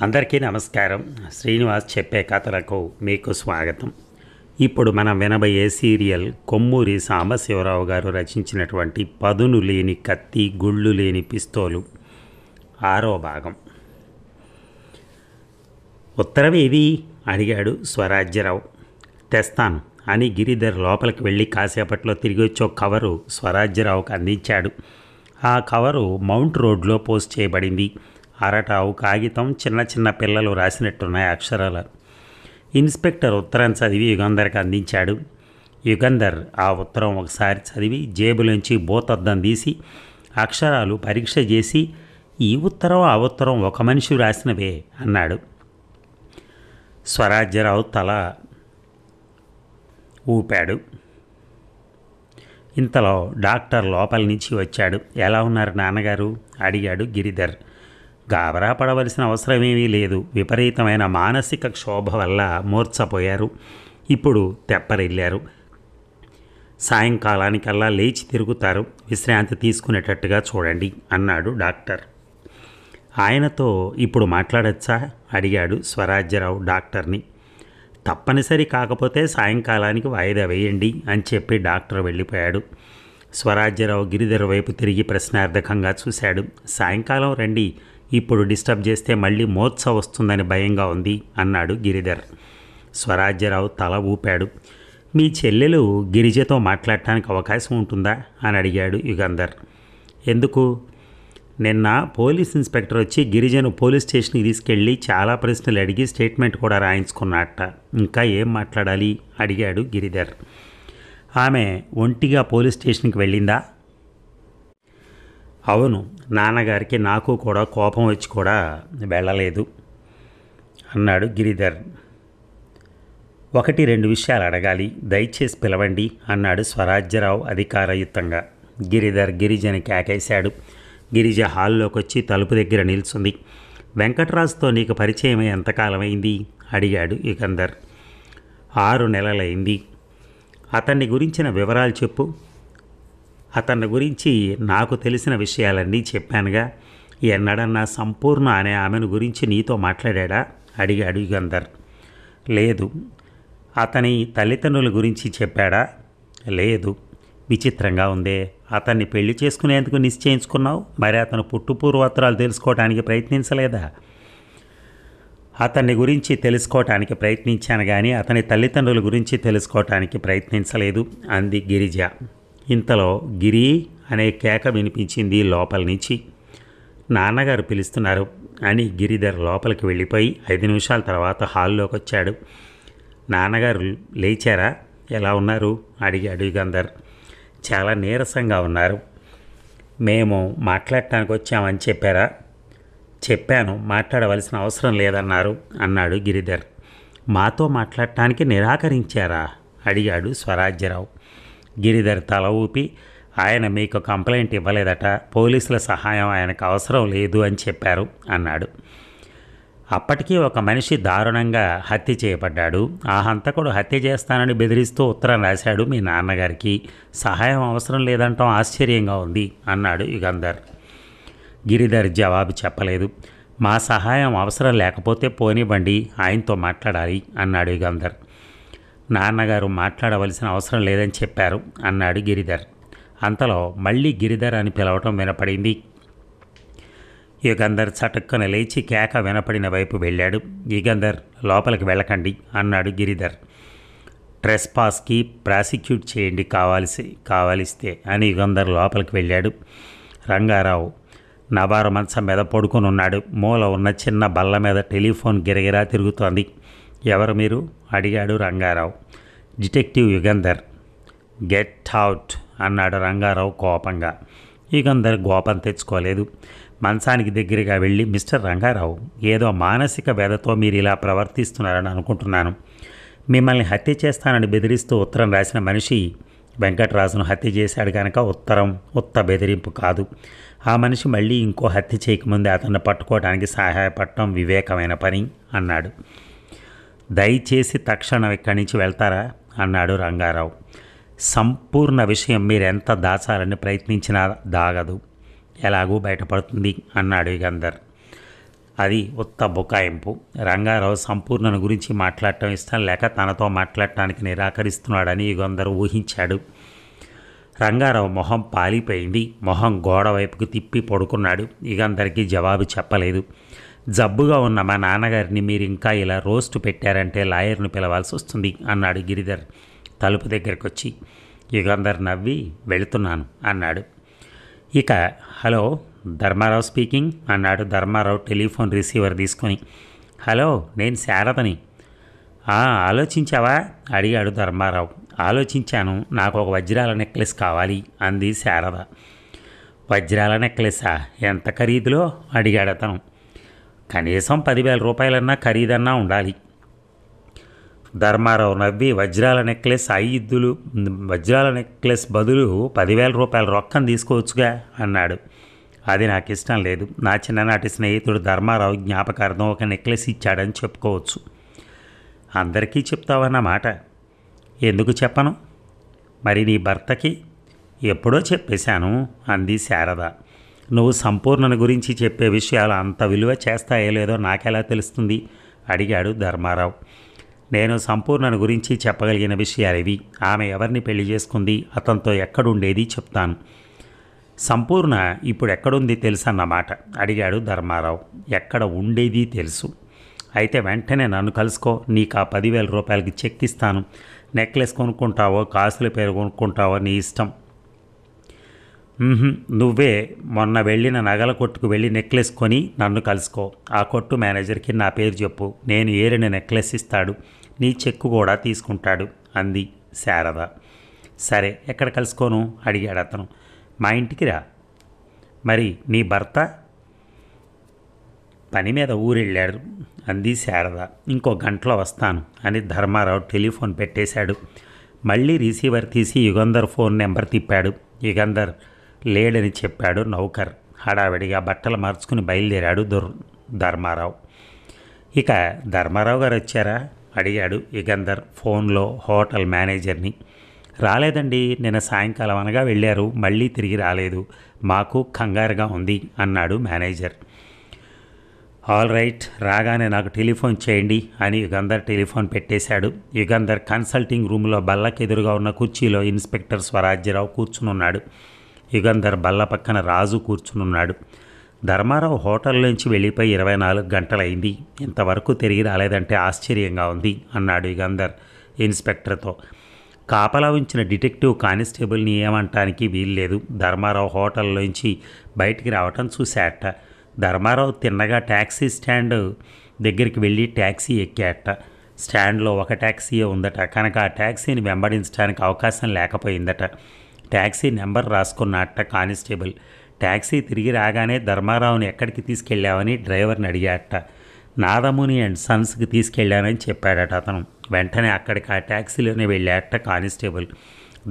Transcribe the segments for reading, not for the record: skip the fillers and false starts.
అందరికీ నమస్కారం. శ్రీనివాస్ చెప్పే కథలకు మీకు స్వాగతం. ఇప్పుడు మనం వినబోయే సీరియల్ కొమ్మూరి సాంబశివరావు గారు రచించినటువంటి పదును లేని కత్తి గుళ్ళు లేని పిస్తోలు 6వ భాగం. ఉత్తరం ఏది అడిగాడు స్వరాజ్యరావు. తెస్తాను అని గిరిధర్ లోపలికి వెళ్ళి కాసేపట్లో తిరిగి వచ్చి ఒక కవరు స్వరాజ్యరావుకు అందించాడు. ఆ కవరు మౌంట్ రోడ్లో పోస్ట్ చేయబడింది. అరటావు కాగితం, చిన్న చిన్న పిల్లలు రాసినట్టున్నాయి అక్షరాలు. ఇన్స్పెక్టర్ ఉత్తరం చదివి యుగంధర్కి అందించాడు. యుగంధర్ ఆ ఉత్తరం ఒకసారి చదివి జేబులోంచి బోతద్దం తీసి అక్షరాలు పరీక్ష చేసి ఈ ఉత్తరం ఆ ఉత్తరం ఒక మనిషి రాసినవే అన్నాడు. స్వరాజ్యరావు తల ఊపాడు. ఇంతలో డాక్టర్ లోపల నుంచి వచ్చాడు. ఎలా ఉన్నారు నాన్నగారు అడిగాడు గిరిధర్. గాబరా పడవలసిన అవసరమేమీ లేదు. విపరీతమైన మానసిక క్షోభ వల్ల మూర్ఛపోయారు. ఇప్పుడు తెప్పరిల్లారు. సాయంకాలానికల్లా లేచి తిరుగుతారు. విశ్రాంతి తీసుకునేటట్టుగా చూడండి అన్నాడు డాక్టర్. ఆయనతో ఇప్పుడు మాట్లాడచ్చా అడిగాడు స్వరాజ్యరావు డాక్టర్ని. తప్పనిసరి కాకపోతే సాయంకాలానికి వాయిదా వేయండి అని చెప్పి డాక్టర్ వెళ్ళిపోయాడు. స్వరాజ్యరావు గిరిధర్ వైపు తిరిగి ప్రశ్నార్థకంగా చూశాడు. సాయంకాలం రండి, ఇప్పుడు డిస్టర్బ్ చేస్తే మళ్ళీ మోత్స వస్తుందని భయంగా ఉంది అన్నాడు గిరిధర్. స్వరాజ్యరావు తల ఊపాడు. మీ చెల్లెలు గిరిజతో మాట్లాడటానికి అవకాశం ఉంటుందా అని అడిగాడు యుగంధర్. ఎందుకు? నిన్న పోలీస్ ఇన్స్పెక్టర్ వచ్చి గిరిజను పోలీస్ స్టేషన్కి తీసుకెళ్ళి చాలా ప్రశ్నలు అడిగి స్టేట్మెంట్ కూడా రాయించుకున్నట్ట. ఇంకా ఏం మాట్లాడాలి అడిగాడు గిరిధర్. ఆమె ఒంటిగా పోలీస్ స్టేషన్కి వెళ్ళిందా? అవును, నాన్నగారికి నాకు కూడా కోపం వచ్చి కూడా వెళ్ళలేదు అన్నాడు గిరిధర్. 1-2 విషయాలు అడగాలి, దయచేసి పిలవండి అన్నాడు స్వరాజ్యరావు అధికారయుతంగా. గిరిధర్ గిరిజని కేకేశాడు. గిరిజ హాల్లోకి వచ్చి తలుపు దగ్గర నిల్చుంది. వెంకట్రాజుతో నీకు పరిచయం ఎంతకాలమైంది అడిగాడు యుగంధర్. 6 నెలలైంది. అతన్ని గురించిన వివరాలు చెప్పు. అతన్ని గురించి నాకు తెలిసిన విషయాలన్నీ చెప్పానుగా. ఎన్నడన్నా సంపూర్ణ అనే ఆమెను గురించి నీతో మాట్లాడా అడిగాడు యుగంధర్. లేదు. అతని తల్లిదండ్రుల గురించి చెప్పాడా? లేదు. విచిత్రంగా ఉందే. అతన్ని పెళ్లి చేసుకునేందుకు నిశ్చయించుకున్నావు, మరి అతను పుట్టుపూర్వోత్తరాలు తెలుసుకోవడానికి ప్రయత్నించలేదా? అతన్ని గురించి తెలుసుకోవటానికి ప్రయత్నించాను కానీ అతని తల్లిదండ్రుల గురించి తెలుసుకోవటానికి ప్రయత్నించలేదు అంది గిరిజ. ఇంతలో గిరి అనే కేక వినిపించింది లోపల నుంచి. నాన్నగారు పిలుస్తున్నారు అని గిరిధర్ లోపలికి వెళ్ళిపోయి 5 నిమిషాల తర్వాత హాల్లోకి వచ్చాడు. నాన్నగారు లేచారా? ఎలా ఉన్నారు అడిగాడు యుగంధర్. చాలా నీరసంగా ఉన్నారు. మేము మాట్లాడటానికి వచ్చామని చెప్పారా? చెప్పాను, మాట్లాడవలసిన అవసరం లేదన్నారు అన్నాడు గిరిధర్. మాతో మాట్లాడటానికి నిరాకరించారా అడిగాడు స్వరాజ్యరావు. గిరిధర్ తల ఊపి ఆయన మీకు కంప్లైంట్ ఇవ్వలేదట, పోలీసుల సహాయం ఆయనకు అవసరం లేదు అని చెప్పారు అన్నాడు. అప్పటికీ ఒక మనిషి దారుణంగా హత్య చేయబడ్డాడు. ఆ హంతకుడు హత్య చేస్తానని బెదిరిస్తూ ఉత్తరం రాశాడు మీ నాన్నగారికి. సహాయం అవసరం లేదంటాం ఆశ్చర్యంగా ఉంది అన్నాడు యుగంధర్. గిరిధర్ జవాబు చెప్పలేదు. మా సహాయం అవసరం లేకపోతే పోనివ్వండి, ఆయనతో మాట్లాడాలి అన్నాడు యుగంధర్. నాన్నగారు మాట్లాడవలసిన అవసరం లేదని చెప్పారు అన్నాడు గిరిధర్. అంతలో మళ్ళీ గిరిధర్ అని పిలవటం వినపడింది. యుగంధర్ చటుక్కన లేచి కేక వినపడిన వైపు వెళ్ళాడు. యుగంధర్ లోపలికి వెళ్ళకండి అన్నాడు గిరిధర్. ట్రెస్పాస్కి ప్రాసిక్యూట్ చేయండి కావాలిస్తే అని యుగంధర్ లోపలికి వెళ్ళాడు. రంగారావు నవారు మంచం మీద పడుకొని ఉన్నాడు. మూల ఉన్న చిన్న బల్ల మీద టెలిఫోన్ గిరగిరా తిరుగుతోంది. ఎవరు మీరు అడిగాడు Rangarao. Detective Yugandhar. Get out అన్నాడు రంగారావు కోపంగా. యుగంధర్ కోపం తెచ్చుకోలేదు. మంచానికి దగ్గరగా వెళ్ళి మిస్టర్ రంగారావు, ఏదో మానసిక వ్యధతో మీరు ఇలా ప్రవర్తిస్తున్నారని అనుకుంటున్నాను. మిమ్మల్ని హత్య చేస్తానని బెదిరిస్తూ ఉత్తరం రాసిన మనిషి వెంకట్రాజును హత్య చేశాడు కనుక ఉత్తరం ఉత్త బెదిరింపు కాదు. ఆ మనిషి మళ్ళీ ఇంకో హత్య చేయకముందే అతన్ని పట్టుకోవడానికి సహాయపడటం వివేకమైన పని అన్నాడు. దయచేసి తక్షణం ఇక్కడి నుంచి వెళ్తారా అన్నాడు రంగారావు. సంపూర్ణ విషయం మీరెంత దాచాలని ప్రయత్నించినా దాగదు, ఎలాగూ బయటపడుతుంది అన్నాడు యుగంధర్. అది ఉత్త బుకాయింపు. రంగారావు సంపూర్ణను గురించి మాట్లాడటం ఇష్టం లేక తనతో మాట్లాడటానికి నిరాకరిస్తున్నాడని యుగంధర్ ఊహించాడు. రంగారావు మొహం పాలిపోయింది. మొహం గోడ వైపుకు తిప్పి పడుకున్నాడు. యుగంధర్కి జవాబు చెప్పలేదు. జబ్బుగా ఉన్న మా నాన్నగారిని మీరు ఇంకా ఇలా రోస్ట్ పెట్టారంటే లాయర్ను పిలవాల్సి వస్తుంది అన్నాడు గిరిధర్ తలుపు దగ్గరకు వచ్చి. యుగంధర్ నవ్వి వెళుతున్నాను అన్నాడు. ఇక హలో, ధర్మారావు స్పీకింగ్ అన్నాడు ధర్మారావు టెలిఫోన్ రిసీవర్ తీసుకొని. హలో, నేను శారదని. ఆలోచించావా అడిగాడు ధర్మారావు. ఆలోచించాను, నాకు ఒక వజ్రాల నెక్లెస్ కావాలి అంది శారద. వజ్రాల నెక్లెసా? ఎంత ఖరీదులో అడిగాడు అతను. కనీసం 10,000 రూపాయలన్నా ఖరీదన్నా ఉండాలి. ధర్మారావు నవ్వి వజ్రాల నెక్లెస్ బదులు 10,000 రూపాయల రొక్కం తీసుకోవచ్చుగా అన్నాడు. అది నాకు ఇష్టం లేదు. నా చిన్ననాటి స్నేహితుడు ధర్మారావు జ్ఞాపకార్థం ఒక నెక్లెస్ ఇచ్చాడని చెప్పుకోవచ్చు. అందరికీ చెప్తావన్నమాట. ఎందుకు చెప్పను? మరి నీ భర్తకి? ఎప్పుడో చెప్పేశాను అంది శారద. నువ్వు సంపూర్ణను గురించి చెప్పే విషయాలు అంత విలువ చేస్తాయో లేదో నాకెలా తెలుస్తుంది అడిగాడు ధర్మారావు. నేను సంపూర్ణను గురించి చెప్పగలిగిన విషయాలు ఇవి. ఆమె ఎవరిని పెళ్లి చేసుకుంది, అతనితో ఎక్కడుండేది చెప్తాను. సంపూర్ణ ఇప్పుడు ఎక్కడుంది తెలుసన్నమాట అడిగాడు ధర్మారావు. ఎక్కడ ఉండేది తెలుసు. అయితే వెంటనే నన్ను కలుసుకో. నీకు ఆ 10,000 రూపాయలకి చెక్ ఇస్తాను. నెక్లెస్ కొనుక్కుంటావో కాసుల పేరు కొనుక్కుంటావో నీ ఇష్టం. నువ్వే మొన్న వెళ్ళిన నగల కొట్టుకు వెళ్ళి నెక్లెస్ కొని నన్ను కలుసుకో. ఆ కొట్టు మేనేజర్కి నా పేరు చెప్పు. నేను ఏరిన నెక్లెస్ ఇస్తాడు. నీ చెక్కు కూడా తీసుకుంటాడు అంది శారద. సరే, ఎక్కడ కలుసుకోను అడిగాడు అతను. మా ఇంటికి రా. మరి నీ భర్త? పని మీద ఊరెళ్ళాడు అంది శారద. ఇంకో గంటలో వస్తాను అని ధర్మారావు టెలిఫోన్ పెట్టేశాడు. మళ్ళీ రిసీవర్ తీసి యుగంధర్ ఫోన్ నెంబర్ తిప్పాడు. యుగంధర్ లేడని చెప్పాడు నౌకర్. హడావిడిగా బట్టలు మార్చుకుని బయలుదేరాడు ధర్మారావు. ఇక ధర్మారావు గారు వచ్చారా అడిగాడు యుగంధర్ ఫోన్లో హోటల్ మేనేజర్ని. రాలేదండి, నిన్న సాయంకాలం అనగా వెళ్ళారు, మళ్ళీ తిరిగి రాలేదు. మాకు కంగారుగా ఉంది అన్నాడు మేనేజర్. ఆల్ రైట్, రాగానే నాకు టెలిఫోన్ చేయండి అని యుగంధర్ టెలిఫోన్ పెట్టేశాడు. యుగంధర్ కన్సల్టింగ్ రూమ్లో బల్లకి ఎదురుగా ఉన్న కుర్చీలో ఇన్స్పెక్టర్ స్వరాజ్యరావు కూర్చునున్నాడు. యుగంధర్ బల్ల పక్కన రాజు కూర్చునున్నాడు. ధర్మారావు హోటల్లోంచి వెళ్ళిపోయి 24 గంటలైంది. ఇంతవరకు తిరిగి రాలేదంటే ఆశ్చర్యంగా ఉంది అన్నాడు యుగంధర్ ఇన్స్పెక్టర్తో. కాపలా ఉంచిన డిటెక్టివ్ కానిస్టేబుల్ని ఏమంటానికి వీల్లేదు. ధర్మారావు హోటల్లోంచి బయటికి రావటం చూశాట. ధర్మారావు తిన్నగా ట్యాక్సీ స్టాండ్ దగ్గరికి వెళ్ళి ట్యాక్సీ ఎక్కాట. స్టాండ్లో ఒక ట్యాక్సీయే ఉందట కనుక ఆ ట్యాక్సీని వెంబడించడానికి అవకాశం లేకపోయిందట. ట్యాక్సీ నెంబర్ రాసుకున్నట్ట కానిస్టేబుల్. ట్యాక్సీ తిరిగి రాగానే ధర్మారావుని ఎక్కడికి తీసుకెళ్ళావని డ్రైవర్ని అడిగాట. నాదముని అండ్ సన్స్కి తీసుకెళ్ళానని చెప్పాడట అతను. వెంటనే అక్కడికి ఆ ట్యాక్సీలోనే వెళ్ళాట కానిస్టేబుల్.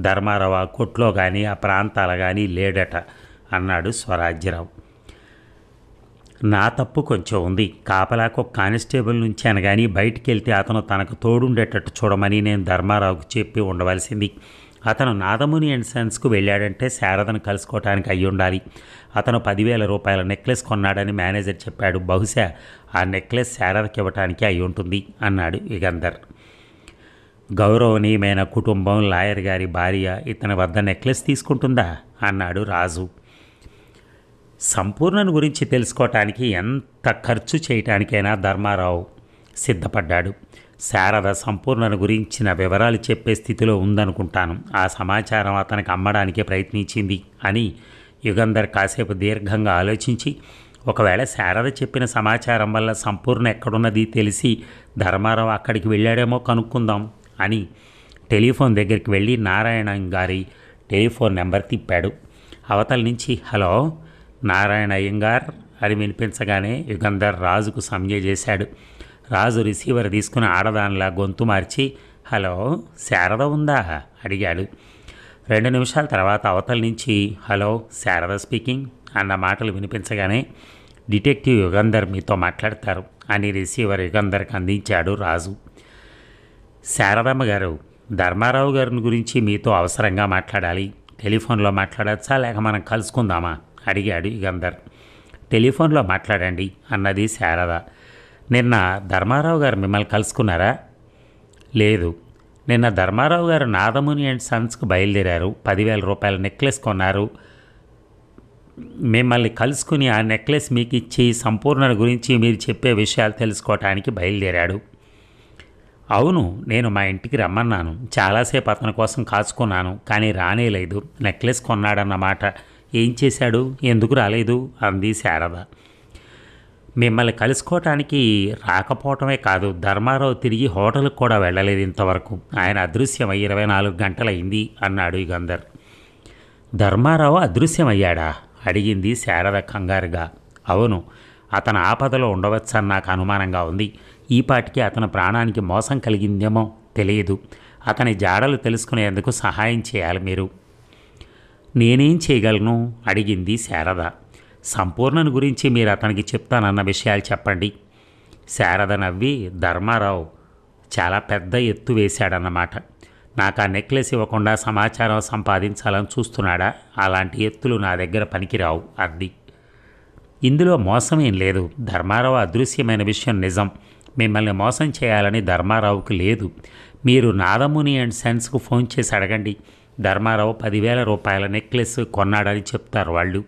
ధర్మారావు ఆ కొట్లో కానీ ఆ ప్రాంతాల కానీ లేడట అన్నాడు స్వరాజ్యరావు. నా తప్పు కొంచెం ఉంది. కాపలాకు ఒక కానిస్టేబుల్ నుంచాను కానీ బయటికి వెళ్తే అతను తనకు తోడుండేటట్టు చూడమని నేను ధర్మారావుకు చెప్పి ఉండవలసింది. అతను నాదముని అండ్ సన్స్కు వెళ్ళాడంటే శారదను కలుసుకోవటానికి అయ్యి ఉండాలి. అతను 10,000 రూపాయల నెక్లెస్ కొన్నాడని మేనేజర్ చెప్పాడు. బహుశా ఆ నెక్లెస్ శారదకి ఇవ్వటానికి అయి ఉంటుంది అన్నాడు యుగంధర్. గౌరవనీయమైన కుటుంబం లాయర్ గారి భార్య ఇతని వద్ద నెక్లెస్ తీసుకుంటుందా అన్నాడు రాజు. సంపూర్ణను గురించి తెలుసుకోవటానికి ఎంత ఖర్చు చేయటానికైనా ధర్మారావు సిద్ధపడ్డాడు. శారద సంపూర్ణను గురించిన వివరాలు చెప్పే స్థితిలో ఉందనుకుంటాను. ఆ సమాచారం అతనికి అమ్మడానికే ప్రయత్నించింది అని యుగంధర్ కాసేపు దీర్ఘంగా ఆలోచించి, ఒకవేళ శారద చెప్పిన సమాచారం వల్ల సంపూర్ణ ఎక్కడున్నది తెలిసి ధర్మారావు అక్కడికి వెళ్ళాడేమో కనుక్కుందాం అని టెలిఫోన్ దగ్గరికి వెళ్ళి నారాయణ గారి టెలిఫోన్ నెంబర్ తిప్పాడు. అవతల నుంచి హలో నారాయణ అయ్యంగార్ అని వినిపించగానే యుగంధర్ రాజుకు సంజ్ఞ చేశాడు. రాజు రిసీవర్ తీసుకుని ఆడదానిలా గొంతు మార్చి హలో శారద ఉందా అడిగాడు. 2 నిమిషాల తర్వాత అవతల నుంచి హలో శారద స్పీకింగ్ అన్న మాటలు వినిపించగానే డిటెక్టివ్ యుగంధర్ మీతో మాట్లాడతారు అని రిసీవర్ యుగంధర్కి అందించాడు రాజు. శారదమ్మ గారు, ధర్మారావు గారిని గురించి మీతో అవసరంగా మాట్లాడాలి. టెలిఫోన్లో మాట్లాడచ్చా లేక మనం కలుసుకుందామా అడిగాడు యుగంధర్. టెలిఫోన్లో మాట్లాడండి అన్నది శారద. నిన్న ధర్మారావు గారు మిమ్మల్ని కలుసుకున్నారా? లేదు. నిన్న ధర్మారావు గారు నాదముని అండ్ సన్స్కు బయలుదేరారు. 10,000 రూపాయల నెక్లెస్ కొన్నారు. మిమ్మల్ని కలుసుకుని ఆ నెక్లెస్ మీకు ఇచ్చి సంపూర్ణ గురించి మీరు చెప్పే విషయాలు తెలుసుకోవటానికి బయలుదేరాడు. అవును, నేను మా ఇంటికి రమ్మన్నాను. చాలాసేపు అతని కోసం కాచుకున్నాను, కానీ రానేలేదు. నెక్లెస్ కొన్నాడన్నమాట. ఏం చేశాడు, ఎందుకు రాలేదు అంది శారద. మిమ్మల్ని కలుసుకోవటానికి రాకపోవటమే కాదు, ధర్మారావు తిరిగి హోటల్కి కూడా వెళ్ళలేదు ఇంతవరకు. ఆయన అదృశ్యమై 24 గంటలైంది అన్నాడు యుగంధర్. ధర్మారావు అదృశ్యమయ్యాడా అడిగింది శారద కంగారుగా. అవును, అతను ఆపదలో ఉండవచ్చని నాకు అనుమానంగా ఉంది. ఈపాటికి అతని ప్రాణానికి మోసం కలిగిందేమో తెలియదు. అతని జాడలు తెలుసుకునేందుకు సహాయం చేయాలి మీరు. నేనేం చేయగలను అడిగింది శారద. సంపూర్ణను గురించి మీరు అతనికి చెప్తానన్న విషయాలు చెప్పండి. శారద నవ్వి, ధర్మారావు చాలా పెద్ద ఎత్తు వేశాడన్నమాట. నాకు ఆ నెక్లెస్ ఇవ్వకుండా సమాచారం సంపాదించాలని చూస్తున్నాడా? అలాంటి ఎత్తులు నా దగ్గర పనికిరావు అంది. ఇందులో మోసమేం లేదు. ధర్మారావు అదృశ్యమైన విషయం నిజం. మిమ్మల్ని మోసం చేయాలని ధర్మారావుకు లేదు. మీరు నాదముని అండ్ సన్స్కు ఫోన్ చేసి అడగండి. ధర్మారావు 10,000 రూపాయల నెక్లెస్ కొన్నాడని చెప్తారు వాళ్ళు.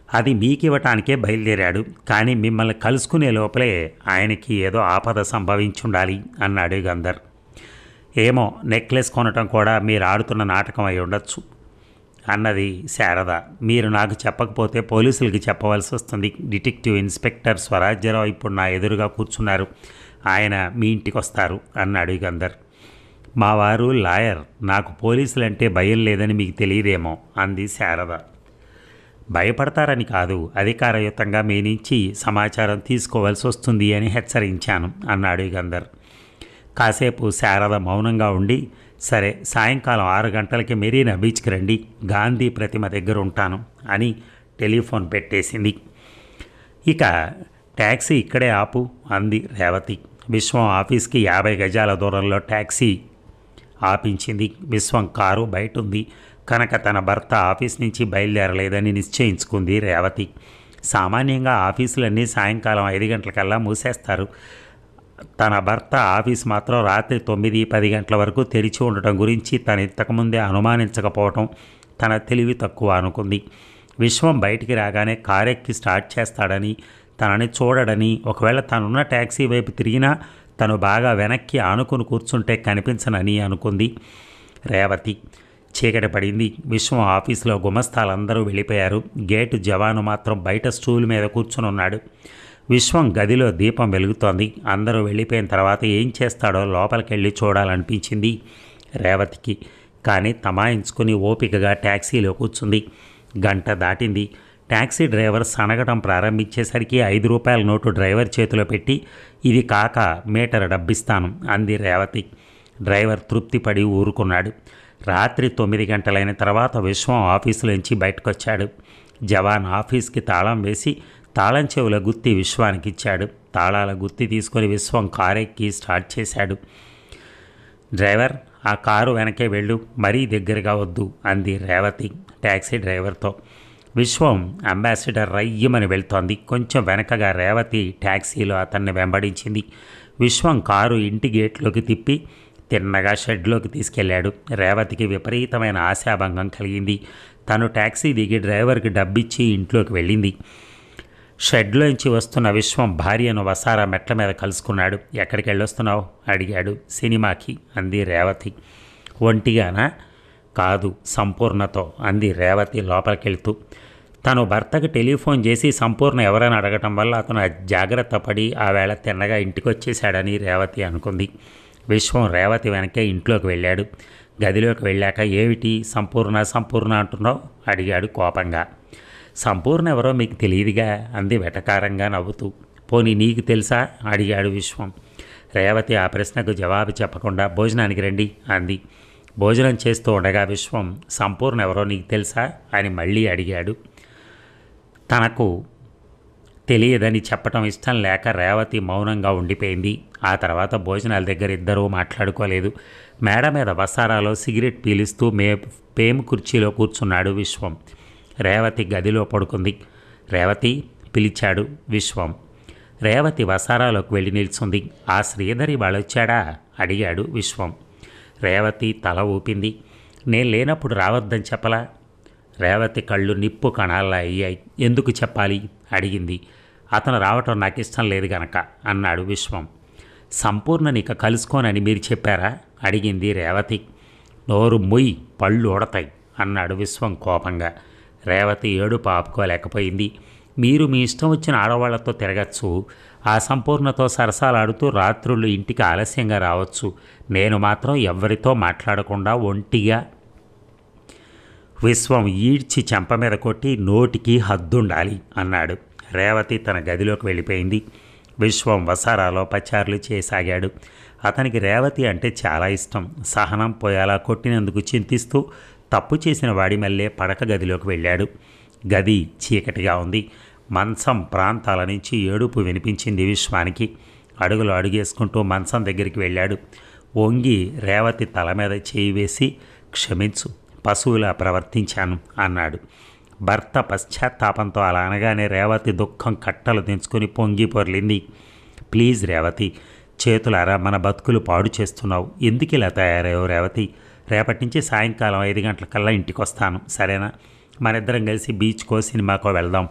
అది మీకు ఇవ్వటానికే బయలుదేరాడు, కానీ మిమ్మల్ని కలుసుకునే లోపలే ఆయనకి ఏదో ఆపద సంభవించుండాలి అన్నాడు యుగంధర్. ఏమో, నెక్లెస్ కొనటం కూడా మీరు ఆడుతున్న నాటకం అయి ఉండొచ్చు అన్నది శారద. మీరు నాకు చెప్పకపోతే పోలీసులకి చెప్పవలసి వస్తుంది. డిటెక్టివ్ ఇన్స్పెక్టర్ స్వరాజ్యరావు ఇప్పుడు నా ఎదురుగా కూర్చున్నారు. ఆయన మీ ఇంటికి వస్తారు అన్నాడు యుగంధర్. మా వారు లాయర్, నాకు పోలీసులంటే భయం లేదని మీకు తెలియదేమో అంది శారద. భయపడతారని కాదు, అధికారయుతంగా మీ నుంచి సమాచారం తీసుకోవాల్సి వస్తుంది అని హెచ్చరించాను అన్నాడు యుగంధర్. కాసేపు శారద మౌనంగా ఉండి, సరే, సాయంకాలం 6 గంటలకి మెరీనా బీచ్కి రండి, గాంధీ ప్రతిమ దగ్గర ఉంటాను అని టెలిఫోన్ పెట్టేసింది. ఇక ట్యాక్సీ ఇక్కడే ఆపు అంది రేవతి. విశ్వం ఆఫీస్కి 50 గజాల దూరంలో ట్యాక్సీ ఆపించింది. విశ్వం కారు బయట ఉంది కనుక తన భర్త ఆఫీస్ నుంచి బయలుదేరలేదని నిశ్చయించుకుంది రేవతి. సామాన్యంగా ఆఫీసులన్నీ సాయంకాలం 5 గంటలకల్లా మూసేస్తారు. తన భర్త ఆఫీస్ మాత్రం రాత్రి 9-10 గంటల వరకు తెరిచి ఉండటం గురించి తను ఇంతకుముందే అనుమానించకపోవటం తన తెలివి తక్కువ అనుకుంది. విశ్వం బయటికి రాగానే కారెక్కి స్టార్ట్ చేస్తాడని, తనని చూడడని, ఒకవేళ తనున్న ట్యాక్సీ వైపు తిరిగినా తను బాగా వెనక్కి ఆనుకుని కూర్చుంటే కనిపించనని అనుకుంది రేవతి. చీకటి పడింది. విశ్వం ఆఫీసులో గుమస్తాలందరూ వెళ్ళిపోయారు. గేటు జవాను మాత్రం బయట స్టూల్ మీద కూర్చుని ఉన్నాడు. విశ్వం గదిలో దీపం వెలుగుతోంది. అందరూ వెళ్ళిపోయిన తర్వాత ఏం చేస్తాడో లోపలికెళ్ళి చూడాలనిపించింది రేవతికి. కానీ తమాయించుకుని ఓపికగా ట్యాక్సీలో కూర్చుంది. గంట దాటింది. ట్యాక్సీ డ్రైవర్ సనగటం ప్రారంభించేసరికి 5 రూపాయల నోటు డ్రైవర్ చేతిలో పెట్టి, ఇది కాక మీటర్ డబ్బిస్తాను అంది రేవతి. డ్రైవర్ తృప్తిపడి ఊరుకున్నాడు. రాత్రి 9 గంటలైన తర్వాత విశ్వం ఆఫీసులోంచి బయటకొచ్చాడు. జవాన్ ఆఫీస్కి తాళం వేసి తాళం చెవుల గుత్తి విశ్వానికి ఇచ్చాడు. తాళాల గుత్తి తీసుకొని విశ్వం కారెక్కి స్టార్ట్ చేశాడు. డ్రైవర్, ఆ కారు వెనకే వెళ్ళు, మరీ దగ్గరగా వద్దు అంది రేవతి ట్యాక్సీ డ్రైవర్తో. విశ్వం అంబాసిడర్ రయ్యమని వెళ్తోంది. కొంచెం వెనకగా రేవతి ట్యాక్సీలో అతన్ని వెంబడించింది. విశ్వం కారు ఇంటి గేట్లోకి తిప్పి తిన్నగా షెడ్లోకి తీసుకెళ్లాడు. రేవతికి విపరీతమైన ఆశాభంగం కలిగింది. తను ట్యాక్సీ దిగి డ్రైవర్కి డబ్బిచ్చి ఇంట్లోకి వెళ్ళింది. షెడ్లోంచి వస్తున్న విశ్వం భార్యను వసారా మెట్ల మీద కలుసుకున్నాడు. ఎక్కడికి వెళ్ళొస్తున్నావు అడిగాడు. సినిమాకి అంది రేవతి. ఒంటిగానా? కాదు, సంపూర్ణతో అంది రేవతి లోపలికెళ్తూ. తను భర్తకు టెలిఫోన్ చేసి సంపూర్ణ ఎవరైనా అడగటం వల్ల అతను జాగ్రత్త పడి ఆ వేళ తిన్నగా ఇంటికి వచ్చేశాడని రేవతి అనుకుంది. విశ్వం రేవతి వెనకే ఇంట్లోకి వెళ్ళాడు. గదిలోకి వెళ్ళాక ఏమిటి సంపూర్ణ అంటున్నావు అడిగాడు కోపంగా. సంపూర్ణ ఎవరో మీకు తెలియదుగా అంది వెటకారంగా నవ్వుతూ. పోనీ నీకు తెలుసా అడిగాడు విశ్వం. రేవతి ఆ ప్రశ్నకు జవాబు చెప్పకుండా భోజనానికి రండి అంది. భోజనం చేస్తూ ఉండగా విశ్వం సంపూర్ణ ఎవరో నీకు తెలుసా అని మళ్ళీ అడిగాడు. తనకు తెలియదని చెప్పటం ఇష్టం లేక రేవతి మౌనంగా ఉండిపోయింది. ఆ తర్వాత భోజనాల దగ్గర ఇద్దరూ మాట్లాడుకోలేదు. మేడ మీద వసారాలో సిగరెట్ పీలుస్తూ పేము కుర్చీలో కూర్చున్నాడు విశ్వం. రేవతి గదిలో పడుకుంది. రేవతి పిలిచాడు విశ్వం. రేవతి వసారాలోకి వెళ్ళి నిల్చుంది. ఆ శ్రీధరి వాళ్ళొచ్చాడా అడిగాడు విశ్వం. రేవతి తల ఊపింది. నేను లేనప్పుడు రావద్దని చెప్పలా? రేవతి కళ్ళు నిప్పు కణాల్లా అయ్యాయి. ఎందుకు చెప్పాలి అడిగింది. అతను రావటం నాకు ఇష్టం లేదు గనక అన్నాడు విశ్వం. సంపూర్ణనిక కలుసుకోనని మీరు చెప్పారా అడిగింది రేవతి. నోరు మొయ్యి, పళ్ళు ఊడతాయి అన్నాడు విశ్వం కోపంగా. రేవతి ఏడుపు ఆపుకోలేకపోయింది. మీరు మీ ఇష్టం వచ్చిన ఆడవాళ్లతో తిరగచ్చు, ఆ సంపూర్ణతో సరసాలాడుతూ రాత్రుళ్ళు ఇంటికి ఆలస్యంగా రావచ్చు, నేను మాత్రం ఎవ్వరితో మాట్లాడకుండా ఒంటిగా. విశ్వం ఈడ్చి చెంప మీద కొట్టి నోటికి హద్దుండాలి అన్నాడు. రేవతి తన గదిలోకి వెళ్ళిపోయింది. విశ్వం వసారాలో పచారులు చేయసాగాడు. అతనికి రేవతి అంటే చాలా ఇష్టం. సహనం పోయేలా కొట్టినందుకు చింతిస్తూ తప్పు చేసిన వాడి మళ్ళీ పడక గదిలోకి వెళ్ళాడు. గది చీకటిగా ఉంది. మంచం ప్రాంతాల నుంచి ఏడుపు వినిపించింది విశ్వానికి. అడుగులు అడుగేసుకుంటూ మంచం దగ్గరికి వెళ్ళాడు. వంగి రేవతి తల మీద చేయి వేసి, క్షమించు, పశువులా ప్రవర్తించాను అన్నాడు. భర్త పశ్చాత్తాపంతో అలా అనగానే రేవతి దుఃఖం కట్టలు తెంచుకొని పొంగి పొర్లింది. ప్లీజ్ రేవతి, చేతులారా మన బతుకులు పాడు చేస్తున్నావు. ఎందుకు ఇలా తయారయ్యావు రేవతి? రేపటి నుంచి సాయంకాలం 5 గంటలకల్లా ఇంటికి వస్తాను, సరేనా? మనిద్దరం కలిసి బీచ్కో సినిమాకో వెళ్దాం.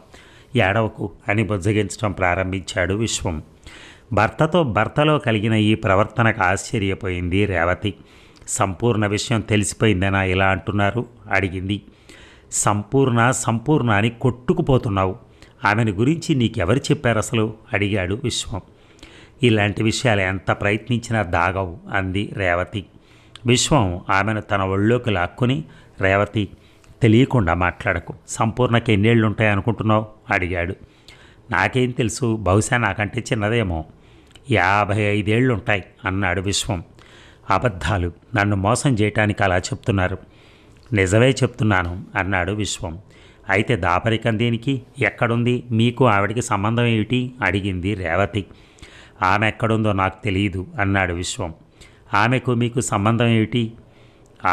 ఏడవకు అని బుజ్జగించడం ప్రారంభించాడు విశ్వం. భర్తలో కలిగిన ఈ ప్రవర్తనకు ఆశ్చర్యపోయింది రేవతి. సంపూర్ణ విషయం తెలిసిపోయిందేనా ఇలా అంటున్నారు అడిగింది. సంపూర్ణ అని కొట్టుకుపోతున్నావు. ఆమెను గురించి నీకెవరు చెప్పారు అసలు అడిగాడు విశ్వం. ఇలాంటి విషయాలు ఎంత ప్రయత్నించినా దాగవు అంది రేవతి. విశ్వం ఆమెను తన ఒళ్ళోకి లాక్కుని, రేవతి, తెలియకుండా మాట్లాడకు. సంపూర్ణకి ఎన్నేళ్ళు ఉంటాయి అనుకుంటున్నావు అడిగాడు. నాకేం తెలుసు, బహుశా నాకంటే చిన్నదేమో. 55 ఏళ్ళు ఉంటాయి అన్నాడు విశ్వం. అబద్ధాలు, నన్ను మోసం చేయటానికి అలా చెప్తున్నారు. నిజమే చెప్తున్నాను అన్నాడు విశ్వం. అయితే దాపరికం దేనికి? ఎక్కడుంది? మీకు ఆవిడికి సంబంధం ఏమిటి అడిగింది రేవతి. ఆమె ఎక్కడుందో నాకు తెలియదు అన్నాడు విశ్వం. ఆమెకు మీకు సంబంధం ఏమిటి?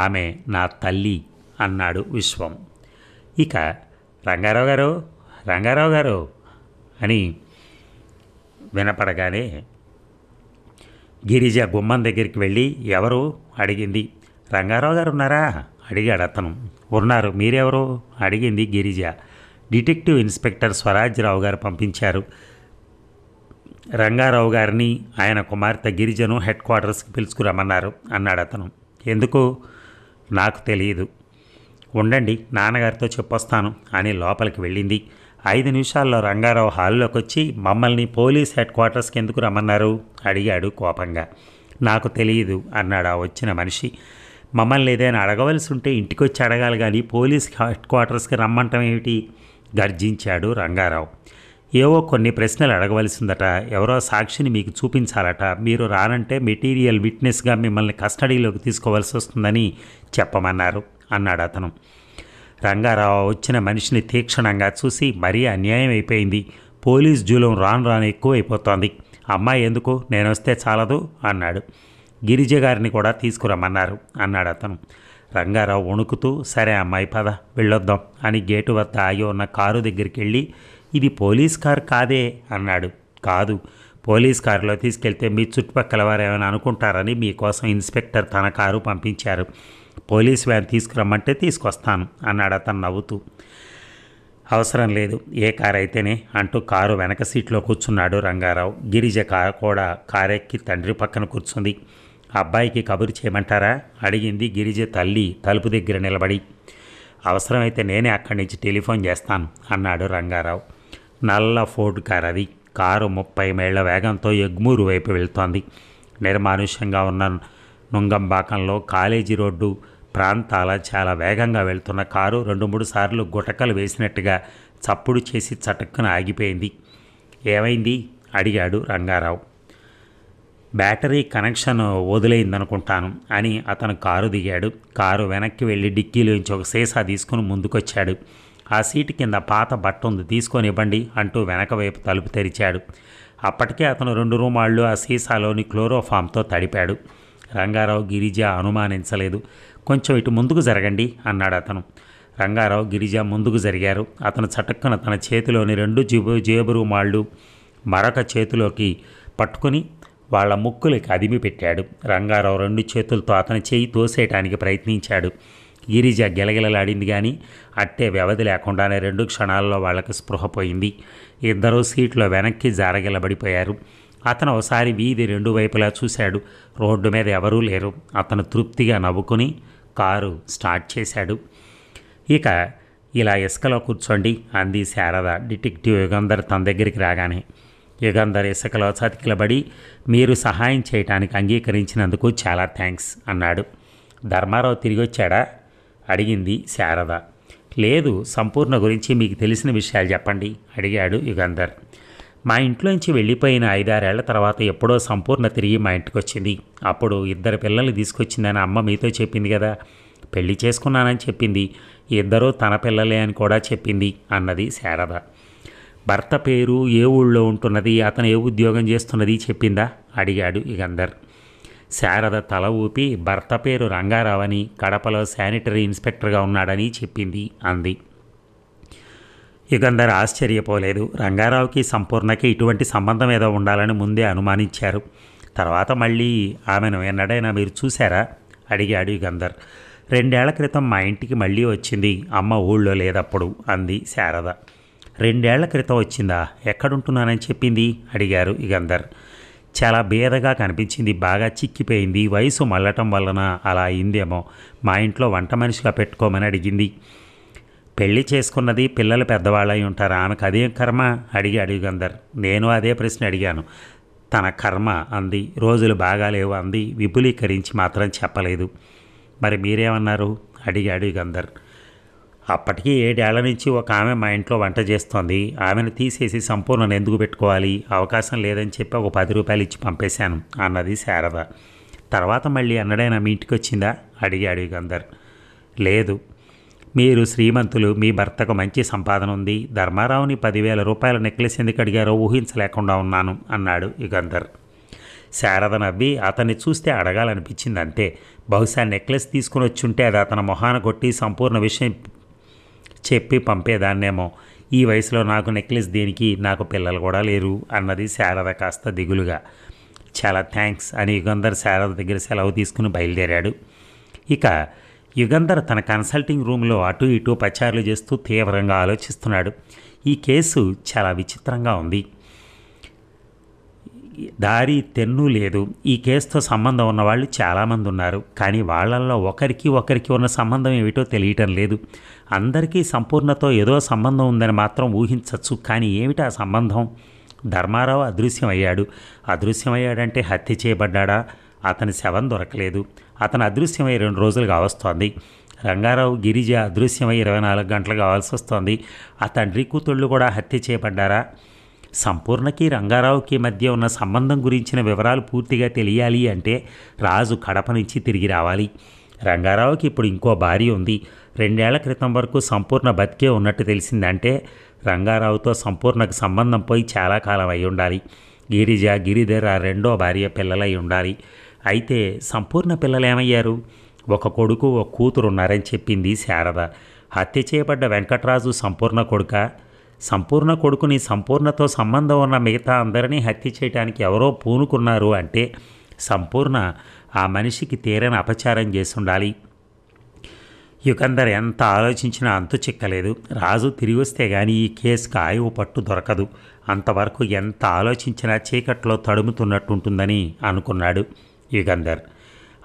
ఆమె నా తల్లి అన్నాడు విశ్వం. ఇక రంగారావు గారు అని వినపడగానే గిరిజ గుమ్మం దగ్గరికి వెళ్ళి ఎవరు అడిగింది. రంగారావు గారు ఉన్నారా అడిగాడు అతను. ఉన్నారు, మీరెవరు అడిగింది గిరిజ. డిటెక్టివ్ ఇన్స్పెక్టర్ స్వరాజ్యరావు గారు పంపించారు. రంగారావు గారిని ఆయన కుమార్తె గిరిజను హెడ్ క్వార్టర్స్కి పిలుచుకురమ్మన్నారు అన్నాడు అతను. ఎందుకు? నాకు తెలియదు, ఉండండి నాన్నగారితో చెప్పొస్తాను అని లోపలికి వెళ్ళింది. 5 నిమిషాల్లో రంగారావు హాల్లోకి వచ్చి, మమ్మల్ని పోలీస్ హెడ్ క్వార్టర్స్కి ఎందుకు రమ్మన్నారు అడిగాడు కోపంగా. నాకు తెలియదు అన్నాడు ఆ వచ్చిన మనిషి. మమ్మల్ని ఏదైనా అడగవలసి ఉంటే ఇంటికి వచ్చి అడగాలి కానీ పోలీస్ హెడ్ క్వార్టర్స్కి రమ్మంటం ఏమిటి గర్జించాడు రంగారావు. ఏవో కొన్ని ప్రశ్నలు అడగవలసిందట, ఎవరో సాక్షిని మీకు చూపించాలట, మీరు రానంటే మెటీరియల్ విట్నెస్గా మిమ్మల్ని కస్టడీలోకి తీసుకోవాల్సి వస్తుందని చెప్పమన్నారు అన్నాడు అతను. రంగారావు వచ్చిన మనిషిని తీక్షణంగా చూసి, మరీ అన్యాయం అయిపోయింది, పోలీస్ జూలం రాను ఎక్కువైపోతోంది, అమ్మాయి ఎందుకు, నేను వస్తే చాలదు అన్నాడు. గిరిజ గారిని కూడా తీసుకురమ్మన్నారు అన్నాడు అతను. రంగారావు వణుకుతూ, సరే అమ్మాయి పద వెళ్ళొద్దాం అని గేటు వద్ద ఆగి ఉన్న కారు దగ్గరికి వెళ్ళి, ఇది పోలీస్ కారు కాదే అన్నాడు. కాదు, పోలీస్ కారులో తీసుకెళ్తే మీ చుట్టుపక్కల వారు ఏమైనా అనుకుంటారని మీకోసం ఇన్స్పెక్టర్ తన కారు పంపించారు. పోలీస్ వ్యాన్ తీసుకురమ్మంటే తీసుకొస్తాను అన్నాడు అతను నవ్వుతూ. అవసరం లేదు, ఏ కారు అయితేనే అంటూ కారు వెనక సీట్లో కూర్చున్నాడు రంగారావు. గిరిజ కూడా కారెక్కి తండ్రి పక్కన కూర్చుంది. అబ్బాయికి కబురు చేయమంటారా అడిగింది గిరిజ తల్లి తలుపు దగ్గర నిలబడి. అవసరమైతే నేనే అక్కడి నుంచి టెలిఫోన్ చేస్తాను అన్నాడు రంగారావు. నల్ల ఫోర్డ్ కారు అది. కారు 30 మైళ్ళ వేగంతో ఎగ్మూరు వైపు వెళ్తోంది. నిర్మానుష్యంగా ఉన్న నుంగంబాకంలో కాలేజీ రోడ్డు ప్రాంతాల చాలా వేగంగా వెళ్తున్న కారు 2-3 సార్లు గుటకలు వేసినట్టుగా చప్పుడు చేసి చటుక్కున ఆగిపోయింది. ఏమైంది అడిగాడు రంగారావు. బ్యాటరీ కనెక్షన్ వదిలేయిందనుకుంటాను అని అతను కారు దిగాడు. కారు వెనక్కి వెళ్ళి డిక్కీలోంచి ఒక సీసా తీసుకుని ముందుకొచ్చాడు. ఆ సీటు కింద పాత బట్ట ఉంది, తీసుకొని ఇవ్వండి అంటూ వెనక వైపు తలుపు తెరిచాడు. అప్పటికే అతను 2 రూమాళ్ళు ఆ సీసాలోని క్లోరోఫామ్తో తడిపాడు. రంగారావు గిరిజ అనుమానించలేదు. కొంచెం ఇటు ముందుకు జరగండి అన్నాడు అతను. రంగారావు గిరిజ ముందుకు జరిగారు. అతను చటుక్కున తన చేతిలోని 2 జేబు రుమాళ్ళు మరొక చేతిలోకి పట్టుకుని వాళ్ళ ముక్కులకి అదిమి పెట్టాడు. రంగారావు 2 చేతులతో అతని చేయి తోసేయటానికి ప్రయత్నించాడు. గిరిజ గెలగెలలాడింది కానీ అట్టే వ్యవధి లేకుండానే 2 క్షణాల్లో వాళ్ళకి స్పృహ పోయింది. ఇద్దరూ సీట్లో వెనక్కి జారగిలబడిపోయారు. అతను ఒకసారి వీధి 2 వైపులా చూశాడు. రోడ్డు మీద ఎవరూ లేరు. అతను తృప్తిగా నవ్వుకుని కారు స్టార్ట్ చేశాడు. ఇక ఇలా ఇసుకలో కూర్చోండి అంది శారద డిటెక్టివ్ యుగంధర్ తన దగ్గరికి రాగానే. యుగంధర్ ఇసుకలో చతికిలబడి మీరు సహాయం చేయటానికి అంగీకరించినందుకు చాలా థ్యాంక్స్ అన్నాడు. ధర్మారావు తిరిగి వచ్చాడా అడిగింది శారద. లేదు, సంపూర్ణ గురించి మీకు తెలిసిన విషయాలు చెప్పండి అడిగాడు యుగంధర్. మా ఇంట్లోంచి వెళ్ళిపోయిన 5-6 ఏళ్ల తర్వాత ఎప్పుడో సంపూర్ణ తిరిగి మా ఇంటికి వచ్చింది. అప్పుడు 2 పిల్లల్ని తీసుకొచ్చిందని అమ్మ మీతో చెప్పింది కదా. పెళ్లి చేసుకున్నానని చెప్పింది. ఇద్దరూ తన పిల్లలే అని కూడా చెప్పింది అన్నది శారద. భర్త పేరు, ఏ ఊళ్ళో ఉంటున్నది, అతను ఏ ఉద్యోగం చేస్తున్నది చెప్పిందా అడిగాడు యుగంధర్. శారద తల ఊపి భర్త పేరు రంగారావు అని, కడపలో శానిటరీ ఇన్స్పెక్టర్గా ఉన్నాడని చెప్పింది అంది. యుగంధర్ ఆశ్చర్యపోలేదు. రంగారావుకి సంపూర్ణకి ఇటువంటి సంబంధం ఏదో ఉండాలని ముందే అనుమానించారు. తర్వాత మళ్ళీ ఆమెను ఎన్నడైనా మీరు చూశారా అడిగాడు యుగంధర్. 2 ఏళ్ల క్రితం మా ఇంటికి మళ్ళీ వచ్చింది. అమ్మ ఊళ్ళో లేదప్పుడు అంది శారద. 2 ఏళ్ల క్రితం వచ్చిందా? ఎక్కడుంటున్నానని చెప్పింది అడిగారు యుగంధర్. చాలా బేదగా కనిపించింది. బాగా చిక్కిపోయింది. వయసు మళ్ళటం వలన అలా అయిందేమో. మా ఇంట్లో వంట మనిషిగా పెట్టుకోమని అడిగింది. పెళ్లి చేసుకున్నది, పిల్లలు పెద్దవాళ్ళై ఉంటారు. ఆమెకు అదేం కర్మ అడిగాడు యుగంధర్. నేను అదే ప్రశ్న అడిగాను. తన కర్మ అంది. రోజులు బాగాలేవు అంది. విపులీకరించి మాత్రం చెప్పలేదు. మరి మీరేమన్నారు అడిగాడు యుగంధర్. అప్పటికీ 7 ఏళ్ల నుంచి ఒక ఆమె మా ఇంట్లో వంట చేస్తోంది. ఆమెను తీసేసి సంపూర్ణను ఎందుకు పెట్టుకోవాలి? అవకాశం లేదని చెప్పి ఒక 10 రూపాయలు ఇచ్చి పంపేశాను అన్నది శారద. తర్వాత మళ్ళీ అన్నడైనా మీ ఇంటికి వచ్చిందా అడిగాడు యుగంధర్. లేదు. మీరు శ్రీమంతులు, మీ భర్తకు మంచి సంపాదన ఉంది. ధర్మారావుని 10,000 రూపాయల నెక్లెస్ ఎందుకు అడిగారో ఊహించలేకుండా ఉన్నాను అన్నాడు యుగంధర్. శారద నవ్వి అతన్ని చూస్తే అడగాలనిపించింది అంతే. బహుశా నెక్లెస్ తీసుకుని వచ్చుంటే అది అతని మొహాన కొట్టి సంపూర్ణ విషయం చెప్పి పంపేదాన్నేమో. ఈ వయసులో నాకు నెక్లెస్ దేనికి, నాకు పిల్లలు కూడా లేరు అన్నది శారద కాస్త దిగులుగా. చాలా థ్యాంక్స్ అని యుగంధర్ శారద దగ్గర సెలవు తీసుకుని బయలుదేరాడు. ఇక యుగంధర్ తన కన్సల్టింగ్ రూమ్లో అటు ఇటు పచారులు చేస్తూ తీవ్రంగా ఆలోచిస్తున్నాడు. ఈ కేసు చాలా విచిత్రంగా ఉంది. దారి తెన్ను లేదు. ఈ కేసుతో సంబంధం ఉన్నవాళ్ళు చాలామంది ఉన్నారు. కానీ వాళ్ళల్లో ఒకరికి ఉన్న సంబంధం ఏమిటో తెలియటం లేదు. అందరికీ సంపూర్ణతో ఏదో సంబంధం ఉందని మాత్రం ఊహించవచ్చు. కానీ ఏమిటా సంబంధం? ధర్మారావు అదృశ్యమయ్యాడు. అదృశ్యమయ్యాడంటే హత్య చేయబడ్డా? అతని శవం దొరకలేదు. అతను అదృశ్యమై 2 రోజులుగా వస్తోంది. రంగారావు, గిరిజ అదృశ్యమై 24 గంటలు కావాల్సి వస్తోంది. ఆ తండ్రి కూతుళ్ళు కూడా హత్య చేయబడ్డారా? సంపూర్ణకి రంగారావుకి మధ్య ఉన్న సంబంధం గురించిన వివరాలు పూర్తిగా తెలియాలి అంటే రాజు కడప నుంచి తిరిగి రావాలి. రంగారావుకి ఇప్పుడు ఇంకో భార్య ఉంది. 2 ఏళ్ల క్రితం వరకు సంపూర్ణ బతికే ఉన్నట్టు తెలిసిందంటే రంగారావుతో సంపూర్ణకు సంబంధం పోయి చాలా కాలం అయి ఉండాలి. గిరిజ, గిరిధర్ ఆ 2వ భార్య పిల్లలై ఉండాలి. అయితే సంపూర్ణ పిల్లలేమయ్యారు? ఒక కొడుకు, ఒక కూతురు ఉన్నారని చెప్పింది శారద. హత్య చేయబడ్డ వెంకట్రాజు సంపూర్ణ కొడుక? సంపూర్ణ కొడుకుని, సంపూర్ణతో సంబంధం ఉన్న మిగతా అందరినీ హత్య చేయడానికి ఎవరో పూనుకున్నారు అంటే సంపూర్ణ ఆ మనిషికి తీరని అపచారం చేసి ఉండాలి. యుగంధర్ ఎంత ఆలోచించినా అంతు చిక్కలేదు. రాజు తిరిగి వస్తే కానీ ఈ కేసుకు ఆయువు పట్టు దొరకదు. అంతవరకు ఎంత ఆలోచించినా చీకట్లో తడుముతున్నట్టుంటుందని అనుకున్నాడు యుగంధర్.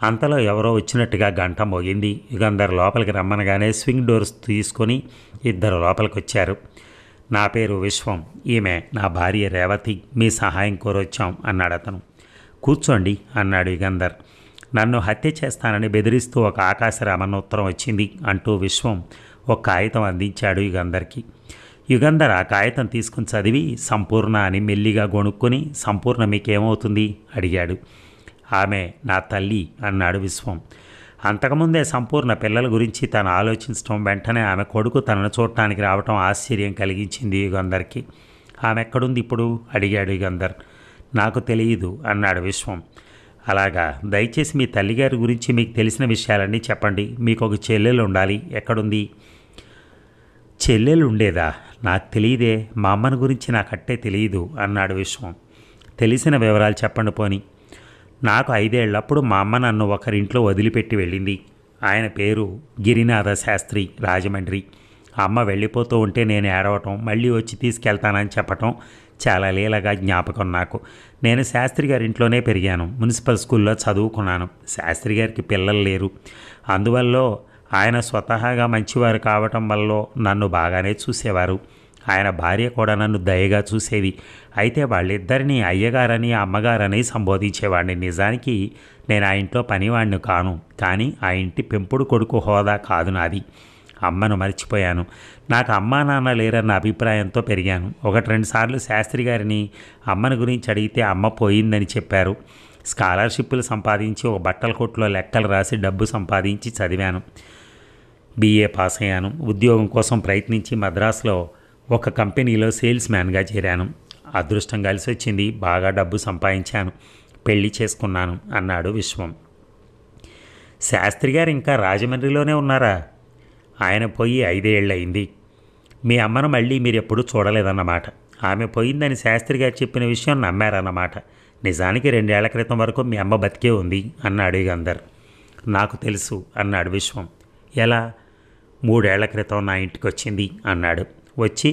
అంతలో ఎవరో వచ్చినట్టుగా గంట మోగింది. యుగంధర్ లోపలికి రమ్మనగానే స్వింగ్ డోర్స్ తీసుకొని 2 లోపలికి వచ్చారు. నా పేరు విశ్వం, ఈమె నా భార్య రేవతి. మీ సహాయం కోరొచ్చాం అన్నాడు అతను. కూర్చోండి అన్నాడు యుగంధర్. నన్ను హత్య చేస్తానని బెదిరిస్తూ ఒక ఆకాశరామన్న ఉత్తరం వచ్చింది అంటూ విశ్వం ఒక కాగితం అందించాడు యుగంధర్కి. యుగంధర్ ఆ కాగితం తీసుకుని చదివి సంపూర్ణ అని మెల్లిగా గొణుక్కొని సంపూర్ణ మీకేమవుతుంది అడిగాడు. ఆమె నా తల్లి అన్నాడు విశ్వం. అంతకుముందే సంపూర్ణ పిల్లల గురించి తను ఆలోచించడం, వెంటనే ఆమె కొడుకు తనను చూడటానికి రావటం ఆశ్చర్యం కలిగించింది యుగంధర్కి. ఆమె ఎక్కడుంది ఇప్పుడు అడిగాడు యుగంధర్. నాకు తెలియదు అన్నాడు విశ్వం. అలాగా, దయచేసి మీ తల్లిగారి గురించి మీకు తెలిసిన విషయాలన్నీ చెప్పండి. మీకు ఒక చెల్లెలు ఉండాలి, ఎక్కడుంది? చెల్లెలు ఉండేదా? నాకు తెలియదే. మా అమ్మని గురించి నాకట్టే తెలియదు అన్నాడు విశ్వం. తెలిసిన వివరాలు చెప్పండి పోని. నాకు 5 ఏళ్లప్పుడు మా అమ్మ నన్ను ఒకరింట్లో వదిలిపెట్టి వెళ్ళింది. ఆయన పేరు గిరినాథ శాస్త్రి, రాజమండ్రి. అమ్మ వెళ్ళిపోతూ ఉంటే నేను ఏడవటం, మళ్ళీ వచ్చి తీసుకెళ్తానని చెప్పటం చాలా లీలగా జ్ఞాపకం నాకు. నేను శాస్త్రి గారి ఇంట్లోనే పెరిగాను. మున్సిపల్ స్కూల్లో చదువుకున్నాను. శాస్త్రి గారికి పిల్లలు లేరు. అందువల్ల ఆయన స్వతహాగా మంచివారు కావటం వల్ల నన్ను బాగానే చూసేవారు. ఆయన భార్య కూడా నన్ను దయగా చూసేది. అయితే వాళ్ళిద్దరినీ అయ్యగారని అమ్మగారని సంబోధించేవాడిని. నిజానికి నేను ఆ ఇంట్లో పనివాడిని కాను, కానీ ఆ ఇంటి పెంపుడు కొడుకు హోదా కాదు నాది. అమ్మను మర్చిపోయాను. నాకు అమ్మా నాన్న లేరన్న అభిప్రాయంతో పెరిగాను. 1-2 సార్లు శాస్త్రి గారిని అమ్మని గురించి అడిగితే అమ్మ పోయిందని చెప్పారు. స్కాలర్షిప్లు సంపాదించి ఒక బట్టల కొట్లో లెక్కలు రాసి డబ్బు సంపాదించి చదివాను. BA పాస్ అయ్యాను. ఉద్యోగం కోసం ప్రయత్నించి మద్రాసులో ఒక కంపెనీలో సేల్స్ మ్యాన్గా చేరాను. అదృష్టం కలిసి వచ్చింది. బాగా డబ్బు సంపాదించాను. పెళ్లి చేసుకున్నాను అన్నాడు విశ్వం. శాస్త్రి గారు ఇంకా రాజమండ్రిలోనే ఉన్నారా? ఆయన పోయి 5 ఏళ్ళయింది. మీ అమ్మను మళ్ళీ మీరు ఎప్పుడూ చూడలేదన్నమాట. ఆమె పోయిందని శాస్త్రి గారు చెప్పిన విషయం నమ్మారన్నమాట. నిజానికి 2 ఏళ్ల క్రితం వరకు మీ అమ్మ బతికే ఉంది అన్నాడు యుగంధర్. నాకు తెలుసు అన్నాడు విశ్వం. ఎలా? 3 ఏళ్ల క్రితం నా ఇంటికి వచ్చింది అన్నాడు. వచ్చి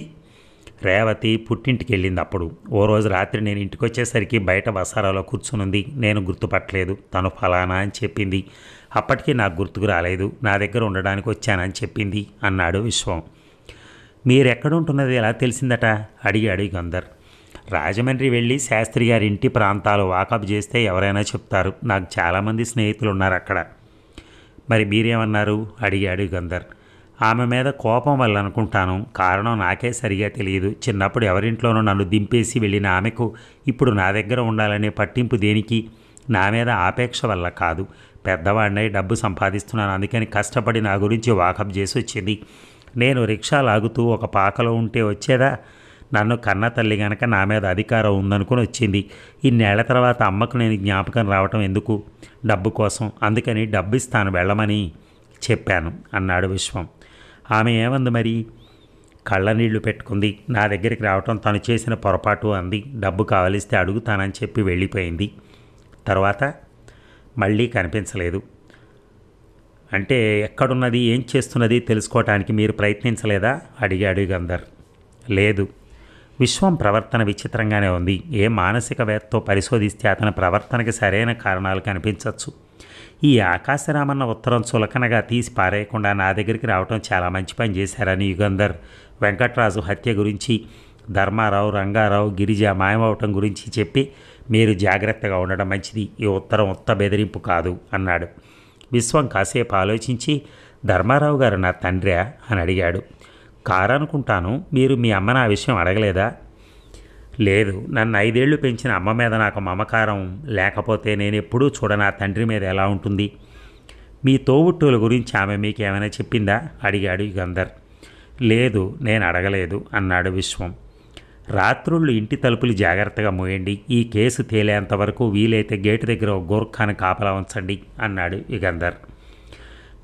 రేవతి పుట్టింటికి వెళ్ళింది. అప్పుడు ఓ రోజు రాత్రి నేను ఇంటికి వచ్చేసరికి బయట వసారాలో కూర్చునుంది. నేను గుర్తుపట్టలేదు. తను ఫలానా అని చెప్పింది. అప్పటికీ నాకు గుర్తుకు రాలేదు. నా దగ్గర ఉండడానికి వచ్చానని చెప్పింది అన్నాడు విశ్వం. మీరెక్కడుంటున్నది ఎలా తెలిసిందట అడిగాడు యుగంధర్. రాజమండ్రి వెళ్ళి శాస్త్రి గారి ఇంటి ప్రాంతాలు వాకప్ చేస్తే ఎవరైనా చెప్తారు. నాకు చాలామంది స్నేహితులు ఉన్నారు అక్కడ. మరి మీరేమన్నారు అడిగాడు యుగంధర్. ఆమె మీద కోపం వల్ల అనుకుంటాను. కారణం నాకే సరిగా తెలియదు. చిన్నప్పుడు ఎవరింట్లోనూ నన్ను దింపేసి వెళ్ళిన ఆమెకు ఇప్పుడు నా దగ్గర ఉండాలనే పట్టింపు దేనికి? నా మీద ఆపేక్ష వల్ల కాదు. పెద్దవాడినై డబ్బు సంపాదిస్తున్నాను, అందుకని కష్టపడి నా గురించి వాకప్ చేసి వచ్చింది. నేను రిక్షా లాగుతూ ఒక పాకలో ఉంటే వచ్చేదా? నన్ను కన్న తల్లి గనక నా మీద అధికారం ఉందనుకుని వచ్చింది. ఇన్నేళ్ల తర్వాత అమ్మకు నేను జ్ఞాపకం రావటం ఎందుకు? డబ్బు కోసం. అందుకని డబ్బు ఇస్తాను వెళ్ళమని చెప్పాను అన్నాడు విశ్వం. ఆమె ఏమంది మరి? కళ్ళనీళ్లు పెట్టుకుంది. నా దగ్గరికి రావటం తను చేసిన పొరపాటు అంది. డబ్బు కావలిస్తే అడుగుతానని చెప్పి వెళ్ళిపోయింది. తర్వాత మళ్ళీ కనిపించలేదు. అంటే ఎక్కడున్నది, ఏం చేస్తున్నది తెలుసుకోవటానికి మీరు ప్రయత్నించలేదా అడిగాడు యుగంధర్. లేదు. విశ్వం ప్రవర్తన విచిత్రంగానే ఉంది. ఏ మానసికవేత్తతో పరిశోధిస్తే అతని ప్రవర్తనకి సరైన కారణాలు కనిపించవచ్చు. ఈ ఆకాశరామన్న ఉత్తరం చులకనగా తీసి పారేయకుండా నా దగ్గరికి రావటం చాలా మంచి పని చేశారని యుగంధర్ వెంకట్రాజు హత్య గురించి, ధర్మారావు, రంగారావు, గిరిజ మాయమవటం గురించి చెప్పి మీరు జాగ్రత్తగా ఉండడం మంచిది. ఈ ఉత్తరం ఉత్త బెదిరింపు కాదు అన్నాడు. విశ్వం కాసేపు ఆలోచించి ధర్మారావు గారు నా తండ్రా అని అడిగాడు. కారనుకుంటాను. మీరు మీ అమ్మని ఆ విషయం అడగలేదా? లేదు. నన్ను 5 ఏళ్లు పెంచిన అమ్మ మీద నాకు మమకారం లేకపోతే నేను ఎప్పుడూ చూడనా తండ్రి మీద ఎలా ఉంటుంది? మీ తోబుట్టువుల గురించి ఆమె మీకు ఏమైనా చెప్పిందా అడిగాడు యుగంధర్. లేదు, నేను అడగలేదు అన్నాడు విశ్వం. రాత్రుళ్ళు ఇంటి తలుపులు జాగ్రత్తగా మూయండి. ఈ కేసు తేలేంతవరకు వీలైతే గేటు దగ్గర ఒక గోర్ఖాను కాపలా ఉంచండి అన్నాడు యుగంధర్.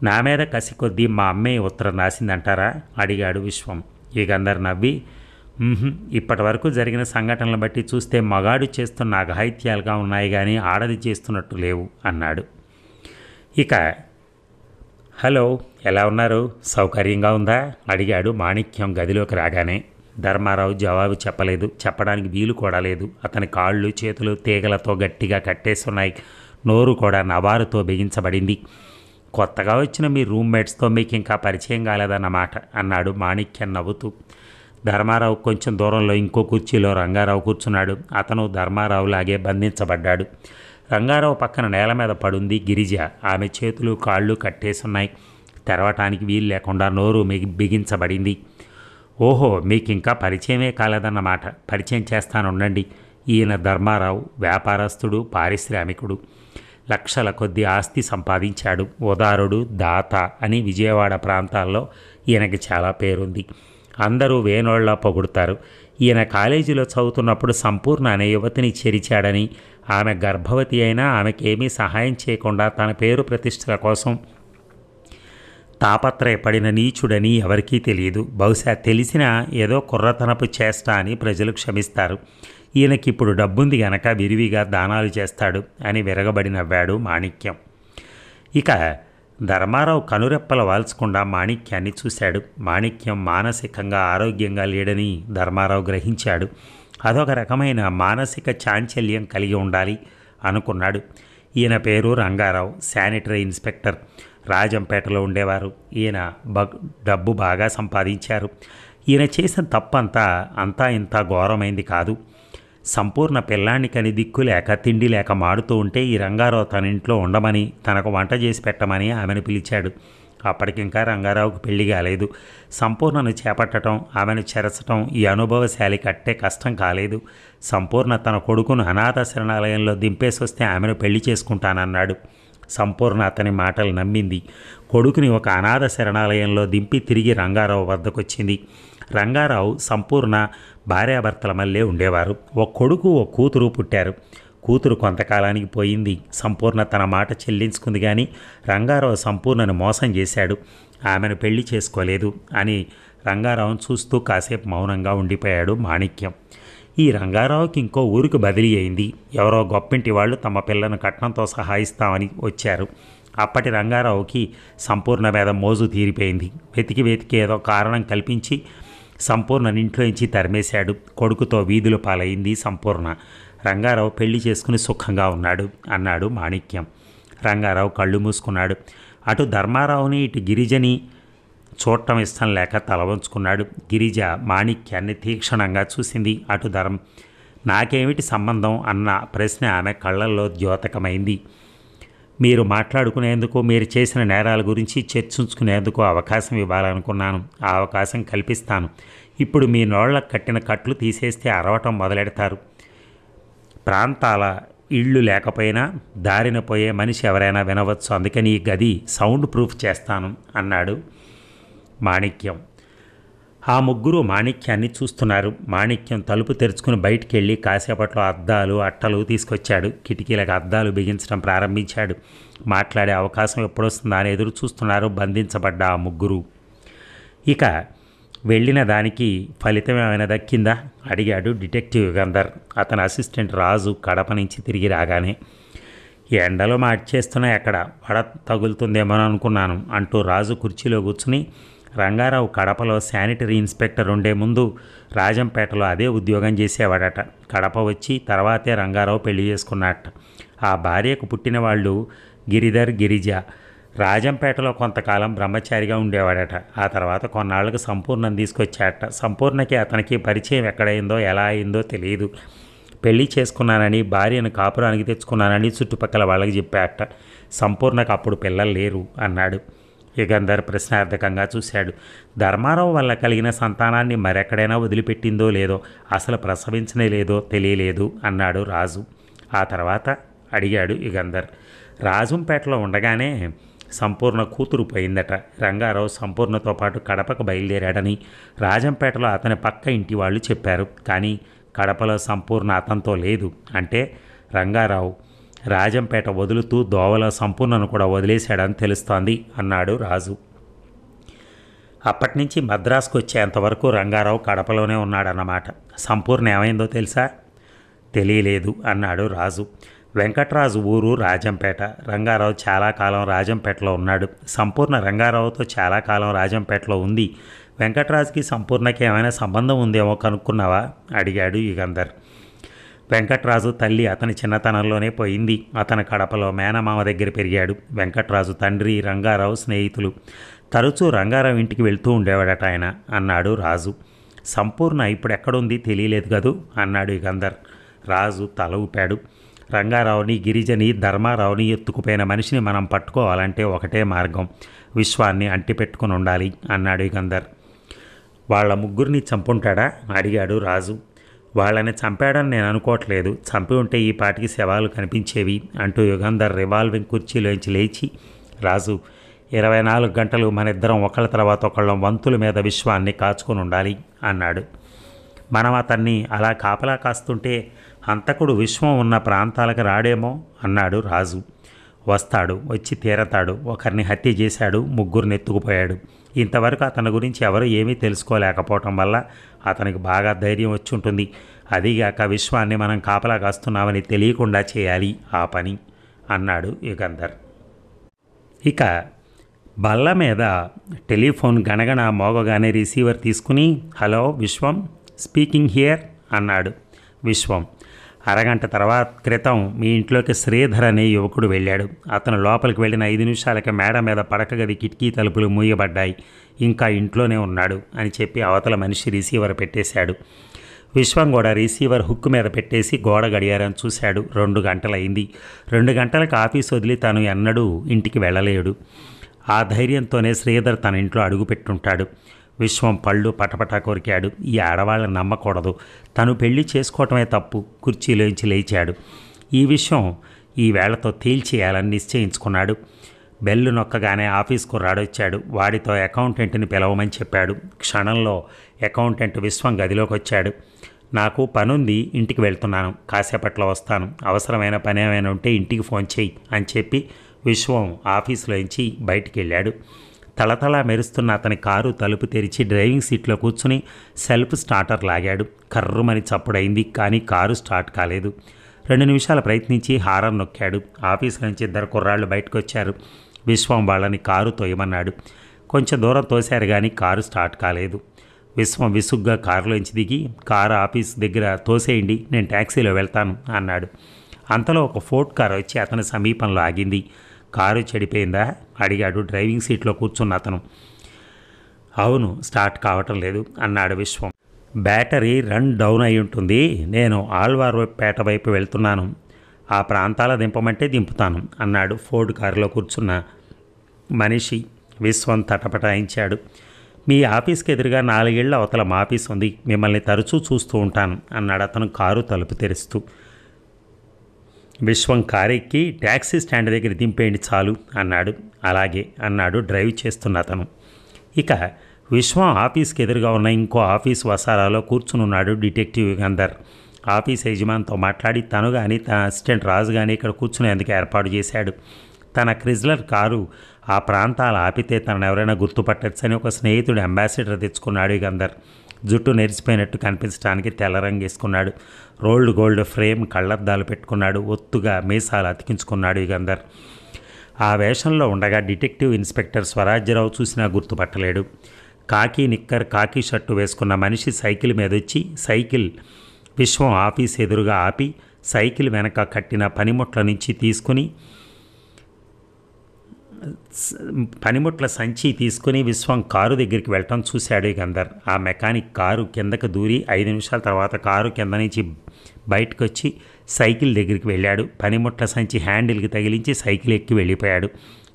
నా మీద కసి కొద్దీ మా అమ్మే ఉత్తరం రాసిందంటారా అడిగాడు విశ్వం. యుగంధర్ నవ్వి ఇప్పటి వరకు జరిగిన సంఘటనలను బట్టి చూస్తే మగాడు చేస్తున్న అఘాయిత్యాలుగా ఉన్నాయి కానీ ఆడది చేస్తున్నట్టు లేవు అన్నాడు. ఇక హలో, ఎలా ఉన్నారు? సౌకర్యంగా ఉందా అడిగాడు మాణిక్యం గదిలోకి రాగానే. ధర్మారావు జవాబు చెప్పలేదు. చెప్పడానికి వీలు కూడా లేదు. అతని కాళ్ళు చేతులు తీగలతో గట్టిగా కట్టేస్తున్నాయి. నోరు కూడా నవారుతో బిగించబడింది. కొత్తగా వచ్చిన మీ రూమ్మేట్స్తో మీకు ఇంకా పరిచయం కాలేదన్నమాట అన్నాడు మాణిక్యం నవ్వుతూ. ధర్మారావు కొంచెం దూరంలో ఇంకో కుర్చీలో రంగారావు కూర్చున్నాడు. అతను ధర్మారావులాగే బంధించబడ్డాడు. రంగారావు పక్కన నేల మీద పడుంది గిరిజ. ఆమె చేతులు కాళ్ళు కట్టేసున్నాయి. తెరవటానికి వీలు లేకుండా నోరు బిగించబడింది. ఓహో, మీకు ఇంకా పరిచయమే కాలేదన్నమాట. పరిచయం చేస్తానుండండి. ఈయన ధర్మారావు, వ్యాపారస్తుడు, పారిశ్రామికుడు. లక్షల కొద్ది ఆస్తి సంపాదించాడు. ఉదారుడు, దాత అని విజయవాడ ప్రాంతాల్లో ఈయనకి చాలా పేరుంది. అందరూ వేనోళ్లా పొగుడుతారు. ఈయన కాలేజీలో చదువుతున్నప్పుడు సంపూర్ణ అనే యువతిని చెరిచాడని, ఆమె గర్భవతి అయినా ఆమెకేమీ సహాయం చేయకుండా తన పేరు ప్రతిష్టల కోసం తాపత్రయపడిన నీచుడని ఎవరికీ తెలియదు. బహుశా తెలిసినా ఏదో కుర్రతనపు చేష్ట అని ప్రజలు క్షమిస్తారు. ఈయనకిప్పుడు డబ్బుంది గనక విరివిగా దానాలు చేస్తాడు అని విరగబడి నవ్వాడు మాణిక్యం. ఇక ధర్మారావు కనురెప్పల వాల్చకుండా మాణిక్యాన్ని చూశాడు. మాణిక్యం మానసికంగా ఆరోగ్యంగా లేడని ధర్మారావు గ్రహించాడు. అదొక రకమైన మానసిక చాంచల్యం కలిగి ఉండాలి అనుకున్నాడు. ఈయన పేరు రంగారావు, శానిటరీ ఇన్స్పెక్టర్, రాజంపేటలో ఉండేవారు. ఈయన డబ్బు బాగా సంపాదించారు. ఈయన చేసిన తప్పంతా అంతా ఇంత ఘోరమైంది కాదు. సంపూర్ణ పిల్లానికని దిక్కు లేక తిండి లేక మాడుతూ ఉంటే ఈ రంగారావు తన ఇంట్లో ఉండమని, తనకు వంట చేసి పెట్టమని ఆమెను పిలిచాడు. అప్పటికింకా రంగారావుకు పెళ్లి కాలేదు. సంపూర్ణను చేపట్టడం, ఆమెను చెరచటం ఈ అనుభవశాలి కట్టే కష్టం కాలేదు. సంపూర్ణ తన కొడుకును అనాథ శరణాలయంలో దింపేసి వస్తే ఆమెను పెళ్లి చేసుకుంటానన్నాడు. సంపూర్ణ అతని మాటలు నమ్మింది. కొడుకుని ఒక అనాథ శరణాలయంలో దింపి తిరిగి రంగారావు వద్దకొచ్చింది. రంగారావు సంపూర్ణ భార్యాభర్తల మళ్ళీ ఉండేవారు. ఒక కొడుకు ఒక కూతురు పుట్టారు. కూతురు కొంతకాలానికి పోయింది. సంపూర్ణ తన మాట చెల్లించుకుంది కానీ రంగారావు సంపూర్ణను మోసం చేశాడు. ఆమెను పెళ్లి చేసుకోలేదు అని రంగారావును చూస్తూ కాసేపు మౌనంగా ఉండిపోయాడు మాణిక్యం. ఈ రంగారావుకి ఇంకో ఊరికి బదిలీ అయింది. ఎవరో గొప్పింటి వాళ్ళు తమ పిల్లను కట్నంతో సహాయిస్తామని వచ్చారు. అప్పటి రంగారావుకి సంపూర్ణ మీద మోజు తీరిపోయింది. వెతికి ఏదో కారణం కల్పించి సంపూర్ణని ఇంట్లోంచి తరిమేశాడు. కొడుకుతో వీధుల పాలైంది సంపూర్ణ. రంగారావు పెళ్లి చేసుకుని సుఖంగా ఉన్నాడు అన్నాడు మాణిక్యం. రంగారావు కళ్ళు మూసుకున్నాడు. అటు ధర్మారావుని ఇటు గిరిజని చూడటం ఇష్టం లేక తల వంచుకున్నాడు. గిరిజ మాణిక్యాన్ని తీక్షణంగా చూసింది. అటు నాకేమిటి సంబంధం అన్న ప్రశ్న ఆమె కళ్ళల్లో ద్యోతకమైంది. మీరు మాట్లాడుకునేందుకు, మీరు చేసిన నేరాల గురించి చర్చించుకునేందుకు అవకాశం ఇవ్వాలనుకున్నాను. ఆ అవకాశం కల్పిస్తాను. ఇప్పుడు మీ నోళ్లకు కట్టిన కట్లు తీసేస్తే అరవటం మొదలెడతారు. ప్రాంతాల ఇళ్ళు లేకపోయినా దారిన పోయే మనిషి ఎవరైనా వినవచ్చు. అందుకని ఈ గది సౌండ్ ప్రూఫ్ చేస్తాను అన్నాడు మాణిక్యం. ఆ ముగ్గురు మాణిక్యాన్ని చూస్తున్నారు. మాణిక్యం తలుపు తెరుచుకుని బయటికి వెళ్ళి కాసేపట్లో అద్దాలు అట్టలు తీసుకొచ్చాడు. కిటికీలకు అద్దాలు బిగించడం ప్రారంభించాడు. మాట్లాడే అవకాశం ఎప్పుడొస్తుందా అని ఎదురు చూస్తున్నారు బంధించబడ్డ ఆ ముగ్గురు. ఇక వెళ్ళిన దానికి ఫలితం ఏమైనా దక్కిందా అడిగాడు డిటెక్టివ్ యుగంధర్. అతని అసిస్టెంట్ రాజు కడప నుంచి తిరిగి రాగానే, ఎండలో మార్చేస్తున్నా ఎక్కడ వడ తగులుతుందేమో అనుకున్నాను అంటూ రాజు కుర్చీలో కూర్చుని, రంగారావు కడపలో శానిటరీ ఇన్స్పెక్టర్ ఉండే ముందు రాజంపేటలో అదే ఉద్యోగం చేసేవాడట. కడప వచ్చి తర్వాతే రంగారావు పెళ్లి చేసుకున్నట్ట. ఆ భార్యకు పుట్టిన వాళ్ళు గిరిధర్, గిరిజ. రాజంపేటలో కొంతకాలం బ్రహ్మచారిగా ఉండేవాడట. ఆ తర్వాత కొన్నాళ్ళకు సంపూర్ణను తీసుకొచ్చాట. సంపూర్ణకి అతనికి పరిచయం ఎక్కడైందో ఎలా అయిందో తెలియదు. పెళ్లి చేసుకున్నానని, భార్యను కాపురానికి తెచ్చుకున్నానని చుట్టుపక్కల వాళ్ళకి చెప్పాట. సంపూర్ణకు అప్పుడు పిల్లలు లేరు అన్నాడు. యుగంధర్ ప్రశ్నార్థకంగా చూశాడు. ధర్మారావు వల్ల కలిగిన సంతానాన్ని మరెక్కడైనా వదిలిపెట్టిందో లేదో, అసలు ప్రసవించనే లేదో తెలియలేదు అన్నాడు రాజు. ఆ తర్వాత అడిగాడు యుగంధర్. రాజంపేటలో ఉండగానే సంపూర్ణ కూతురు పోయిందట. రంగారావు సంపూర్ణతో పాటు కడపకు బయలుదేరాడని రాజంపేటలో అతని పక్క ఇంటి వాళ్ళు చెప్పారు. కానీ కడపలో సంపూర్ణ అతనితో లేదు. అంటే రంగారావు రాజంపేట వదులుతూ దోవలో సంపూర్ణను కూడా వదిలేశాడని తెలుస్తోంది అన్నాడు రాజు. అప్పటినుంచి మద్రాసుకు వచ్చేంతవరకు రంగారావు కడపలోనే ఉన్నాడన్నమాట. సంపూర్ణ ఏమైందో తెలుసా? తెలియలేదు అన్నాడు రాజు. వెంకట్రాజు ఊరు రాజంపేట. రంగారావు చాలా కాలం రాజంపేటలో ఉన్నాడు. సంపూర్ణ రంగారావుతో చాలా కాలం రాజంపేటలో ఉంది. వెంకట్రాజుకి సంపూర్ణకి ఏమైనా సంబంధం ఉందేమో కనుక్కున్నావా అడిగాడు యుగంధర్. వెంకట్రాజు తల్లి అతని చిన్నతనంలోనే పోయింది. అతను కడపలో మేనమామ దగ్గర పెరిగాడు. వెంకట్రాజు తండ్రి రంగారావు స్నేహితులు. తరచూ రంగారావు ఇంటికి వెళ్తూ ఉండేవాడట ఆయన అన్నాడు రాజు. సంపూర్ణ ఇప్పుడు ఎక్కడుంది తెలియలేదు కదూ అన్నాడు యుగంధర్. రాజు తల ఊపాడు. రంగారావుని, గిరిజని, ధర్మారావుని ఎత్తుకుపోయిన మనిషిని మనం పట్టుకోవాలంటే ఒకటే మార్గం, విశ్వాన్ని అంటిపెట్టుకుని ఉండాలి అన్నాడు యుగంధర్. వాళ్ళ ముగ్గురిని చంపుంటాడా అడిగాడు రాజు. వాళ్ళని చంపాడని నేను అనుకోవట్లేదు. చంపి ఉంటే ఈ పాటికి శవాలు కనిపించేవి అంటూ యుగంధర్ రివాల్వింగ్ కుర్చీలోంచి లేచి, రాజు 24 గంటలు మన ఇద్దరం ఒకళ్ళ తర్వాత ఒకళ్ళం వంతుల మీద విశ్వాన్ని కాచుకొని ఉండాలి అన్నాడు. మనం అతన్ని అలా కాపలా కాస్తుంటే హంతకుడు విశ్వం ఉన్న ప్రాంతాలకు రాడేమో అన్నాడు రాజు. వస్తాడు, వచ్చి తీరతాడు, ఒకరిని హత్య చేశాడు, ముగ్గురిని ఎత్తుకుపోయాడు. ఇంతవరకు అతని గురించి ఎవరు ఏమీ తెలుసుకోలేకపోవటం వల్ల అతనికి బాగా ధైర్యం వచ్చి ఉంటుంది. అదిగాక విశ్వాన్ని మనం కాపలా కాస్తున్నామని తెలియకుండా చేయాలి ఆ పని అన్నాడు యుగంధర్. ఇక బల్ల మీద టెలిఫోన్ గణగణ మోగగానే రిసీవర్ తీసుకుని, హలో విశ్వం స్పీకింగ్ హియర్ అన్నాడు. విశ్వం, అరగంట తర్వాత క్రితం మీ ఇంట్లోకి శ్రీధర్ అనే యువకుడు వెళ్ళాడు. అతను లోపలికి వెళ్ళిన 5 నిమిషాలకి మేడ మీద పడక గది కిటికీ తలుపులు మూయబడ్డాయి. ఇంకా ఇంట్లోనే ఉన్నాడు అని చెప్పి అవతల మనిషి రిసీవర్ పెట్టేశాడు. విశ్వం కూడా రిసీవర్ హుక్ మీద పెట్టేసి గోడ గడియారం చూశాడు. 2 గంటలైంది. 2 గంటలకు ఆఫీస్ వదిలి తను ఎన్నడూ ఇంటికి వెళ్ళలేడు. ఆ ధైర్యంతోనే శ్రీధర్ తన ఇంట్లో అడుగుపెట్టుంటాడు. విశ్వం పళ్ళు పటపటా కొరికాడు. ఈ ఆడవాళ్ళని నమ్మకూడదు, తను పెళ్లి చేసుకోవటమే తప్పు. కుర్చీలోంచి లేచాడు. ఈ విషయం ఈ వేళతో తేల్చేయాలని నిశ్చయించుకున్నాడు. Bell నొక్కగానే office కుర్రాడొచ్చాడు. వాడితో అకౌంటెంట్ని పిలవమని చెప్పాడు. క్షణంలో అకౌంటెంట్ విశ్వం గదిలోకి వచ్చాడు. నాకు పనుంది, ఇంటికి వెళ్తున్నాను, కాసేపట్లో వస్తాను, అవసరమైన పని ఏమైనా ఉంటే ఇంటికి ఫోన్ చేయి అని చెప్పి విశ్వం ఆఫీసులోంచి బయటికి వెళ్ళాడు. తళతళ మెరుస్తున్న అతని కారు తలుపు తెరిచి డ్రైవింగ్ సీట్లో కూర్చుని సెల్ఫ్ స్టార్టర్ లాగాడు. కర్రుమని చప్పుడైంది, కానీ కారు స్టార్ట్ కాలేదు. 2 నిమిషాలు ప్రయత్నించి హారన్ నొక్కాడు. ఆఫీస్ నుంచి 2 కుర్రాళ్ళు బయటకు వచ్చారు. విశ్వం వాళ్ళని కారు తోయమన్నాడు. కొంచెం దూరం తోశారు కానీ కారు స్టార్ట్ కాలేదు. విశ్వం విసుగ్గా కారులోంచి దిగి, కారు ఆఫీస్ దగ్గర తోసేయండి, నేను ట్యాక్సీలో వెళ్తాను అన్నాడు. అంతలో ఒక ఫోర్డ్ కారు వచ్చి అతని సమీపంలో ఆగింది. కారు చెడిపోయిందా అడిగాడు డ్రైవింగ్ సీట్లో కూర్చున్న అతను. అవును, స్టార్ట్ కావటం లేదు అన్నాడు విశ్వం. బ్యాటరీ రన్ డౌన్ అయి ఉంటుంది, నేను ఆళ్వార్పేట వైపు వెళ్తున్నాను, ఆ ప్రాంతాల దింపమంటే దింపుతాను అన్నాడు ఫోర్డ్ కారులో కూర్చున్న మనిషి. విశ్వం తటపటాయించాడు. మీ ఆఫీస్కి ఎదురుగా 4 ఏళ్ల అవతల మా ఆఫీస్ ఉంది, మిమ్మల్ని తరచూ చూస్తూ ఉంటాను అన్నాడు అతను కారు తలుపు తెరుస్తూ. విశ్వం కారెక్కి ట్యాక్సీ స్టాండ్ దగ్గర దింపేయండి చాలు అన్నాడు. అలాగే అన్నాడు డ్రైవ్ చేస్తున్న అతను. ఇక విశ్వం ఆఫీస్కి ఎదురుగా ఉన్న ఇంకో ఆఫీస్ వసారాలో కూర్చునున్నాడు డిటెక్టివ్ యుగంధర్. ఆఫీస్ యజమానితో మాట్లాడి తను కానీ తన అసిస్టెంట్ రాజు కానీ ఇక్కడ కూర్చునేందుకు ఏర్పాటు చేశాడు. తన క్రిజ్లర్ కారు ఆ ప్రాంతాలు ఆపితే తనను ఎవరైనా గుర్తుపట్టచ్చని ఒక స్నేహితుడు అంబాసిడర్ తెచ్చుకున్నాడు యుగంధర్. జుట్టు నెరిచిపోయినట్టు కనిపించడానికి తెల్ల రంగు వేసుకున్నాడు. రోల్డ్ గోల్డ్ ఫ్రేమ్ కళ్ళద్దాలు పెట్టుకున్నాడు. ఒత్తుగా మీసాలు అతికించుకున్నాడు యుగంధర్. ఆ వేషంలో ఉండగా డిటెక్టివ్ ఇన్స్పెక్టర్ స్వరాజ్యరావు చూసినా గుర్తుపట్టలేడు. కాకి నిక్కర్ కాకి షర్టు వేసుకున్న మనిషి సైకిల్ మీద వచ్చి సైకిల్ విశ్వం ఆఫీస్ ఎదురుగా ఆపి సైకిల్ వెనక కట్టిన పనిముట్ల నుంచి తీసుకుని పనిముట్ల సంచి తీసుకుని విశ్వం కారు దగ్గరికి వెళ్ళటం చూశాడు యుగంధర్. ఆ మెకానిక్ కారు కిందకు దూరి 5 నిమిషాల తర్వాత కారు కింద నుంచి బయటకు వచ్చి సైకిల్ దగ్గరికి వెళ్ళాడు. పనిముట్ల సంచి హ్యాండిల్కి తగిలించి సైకిల్ ఎక్కి వెళ్ళిపోయాడు.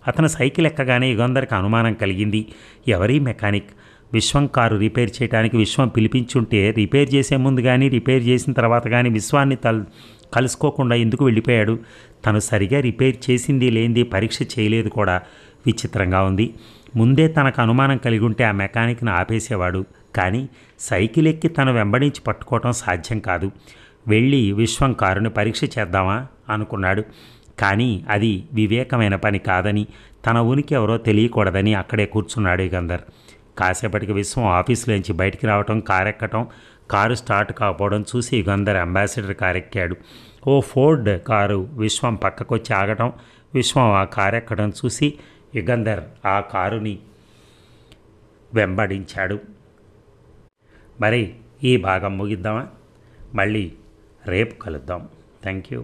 అతను సైకిల్ ఎక్కగానే యుగంధర్కి అనుమానం కలిగింది. Every mechanic? విశ్వం కారు రిపేర్ చేయడానికి విశ్వం పిలిపించుంటే రిపేర్ చేసే ముందు కానీ రిపేర్ చేసిన తర్వాత కానీ విశ్వాన్ని కలుసుకోకుండా ఎందుకు వెళ్ళిపోయాడు? తను సరిగా రిపేర్ చేసింది లేనిది పరీక్ష చేయలేదు కూడా. విచిత్రంగా ఉంది. ముందే తనకు అనుమానం కలిగి ఉంటే ఆ మెకానిక్ని ఆపేసేవాడు. కానీ సైకిల్ ఎక్కి తను వెంబడించి పట్టుకోవటం సాధ్యం కాదు. వెళ్ళి విశ్వం కారుని పరీక్ష చేద్దామా అనుకున్నాడు. కానీ అది వివేకమైన పని కాదని, తన ఉనికి ఎవరో తెలియకూడదని అక్కడే కూర్చున్నాడు యుగంధర్. కాసేపటికి విశ్వం ఆఫీసులోంచి బయటికి రావటం, కారెక్కటం, కారు స్టార్ట్ కాకపోవడం చూసి యుగంధర్ అంబాసిడర్ కారెక్కాడు. ఓ ఫోర్డ్ కారు విశ్వం పక్కకొచ్చి ఆగటం, విశ్వం ఆ కారు ఎక్కడం చూసి యుగంధర్ ఆ కారుని వెంబడించాడు. మరి ఈ భాగం ముగిద్దామా? మళ్ళీ రేపు కలుద్దాం. Thank you.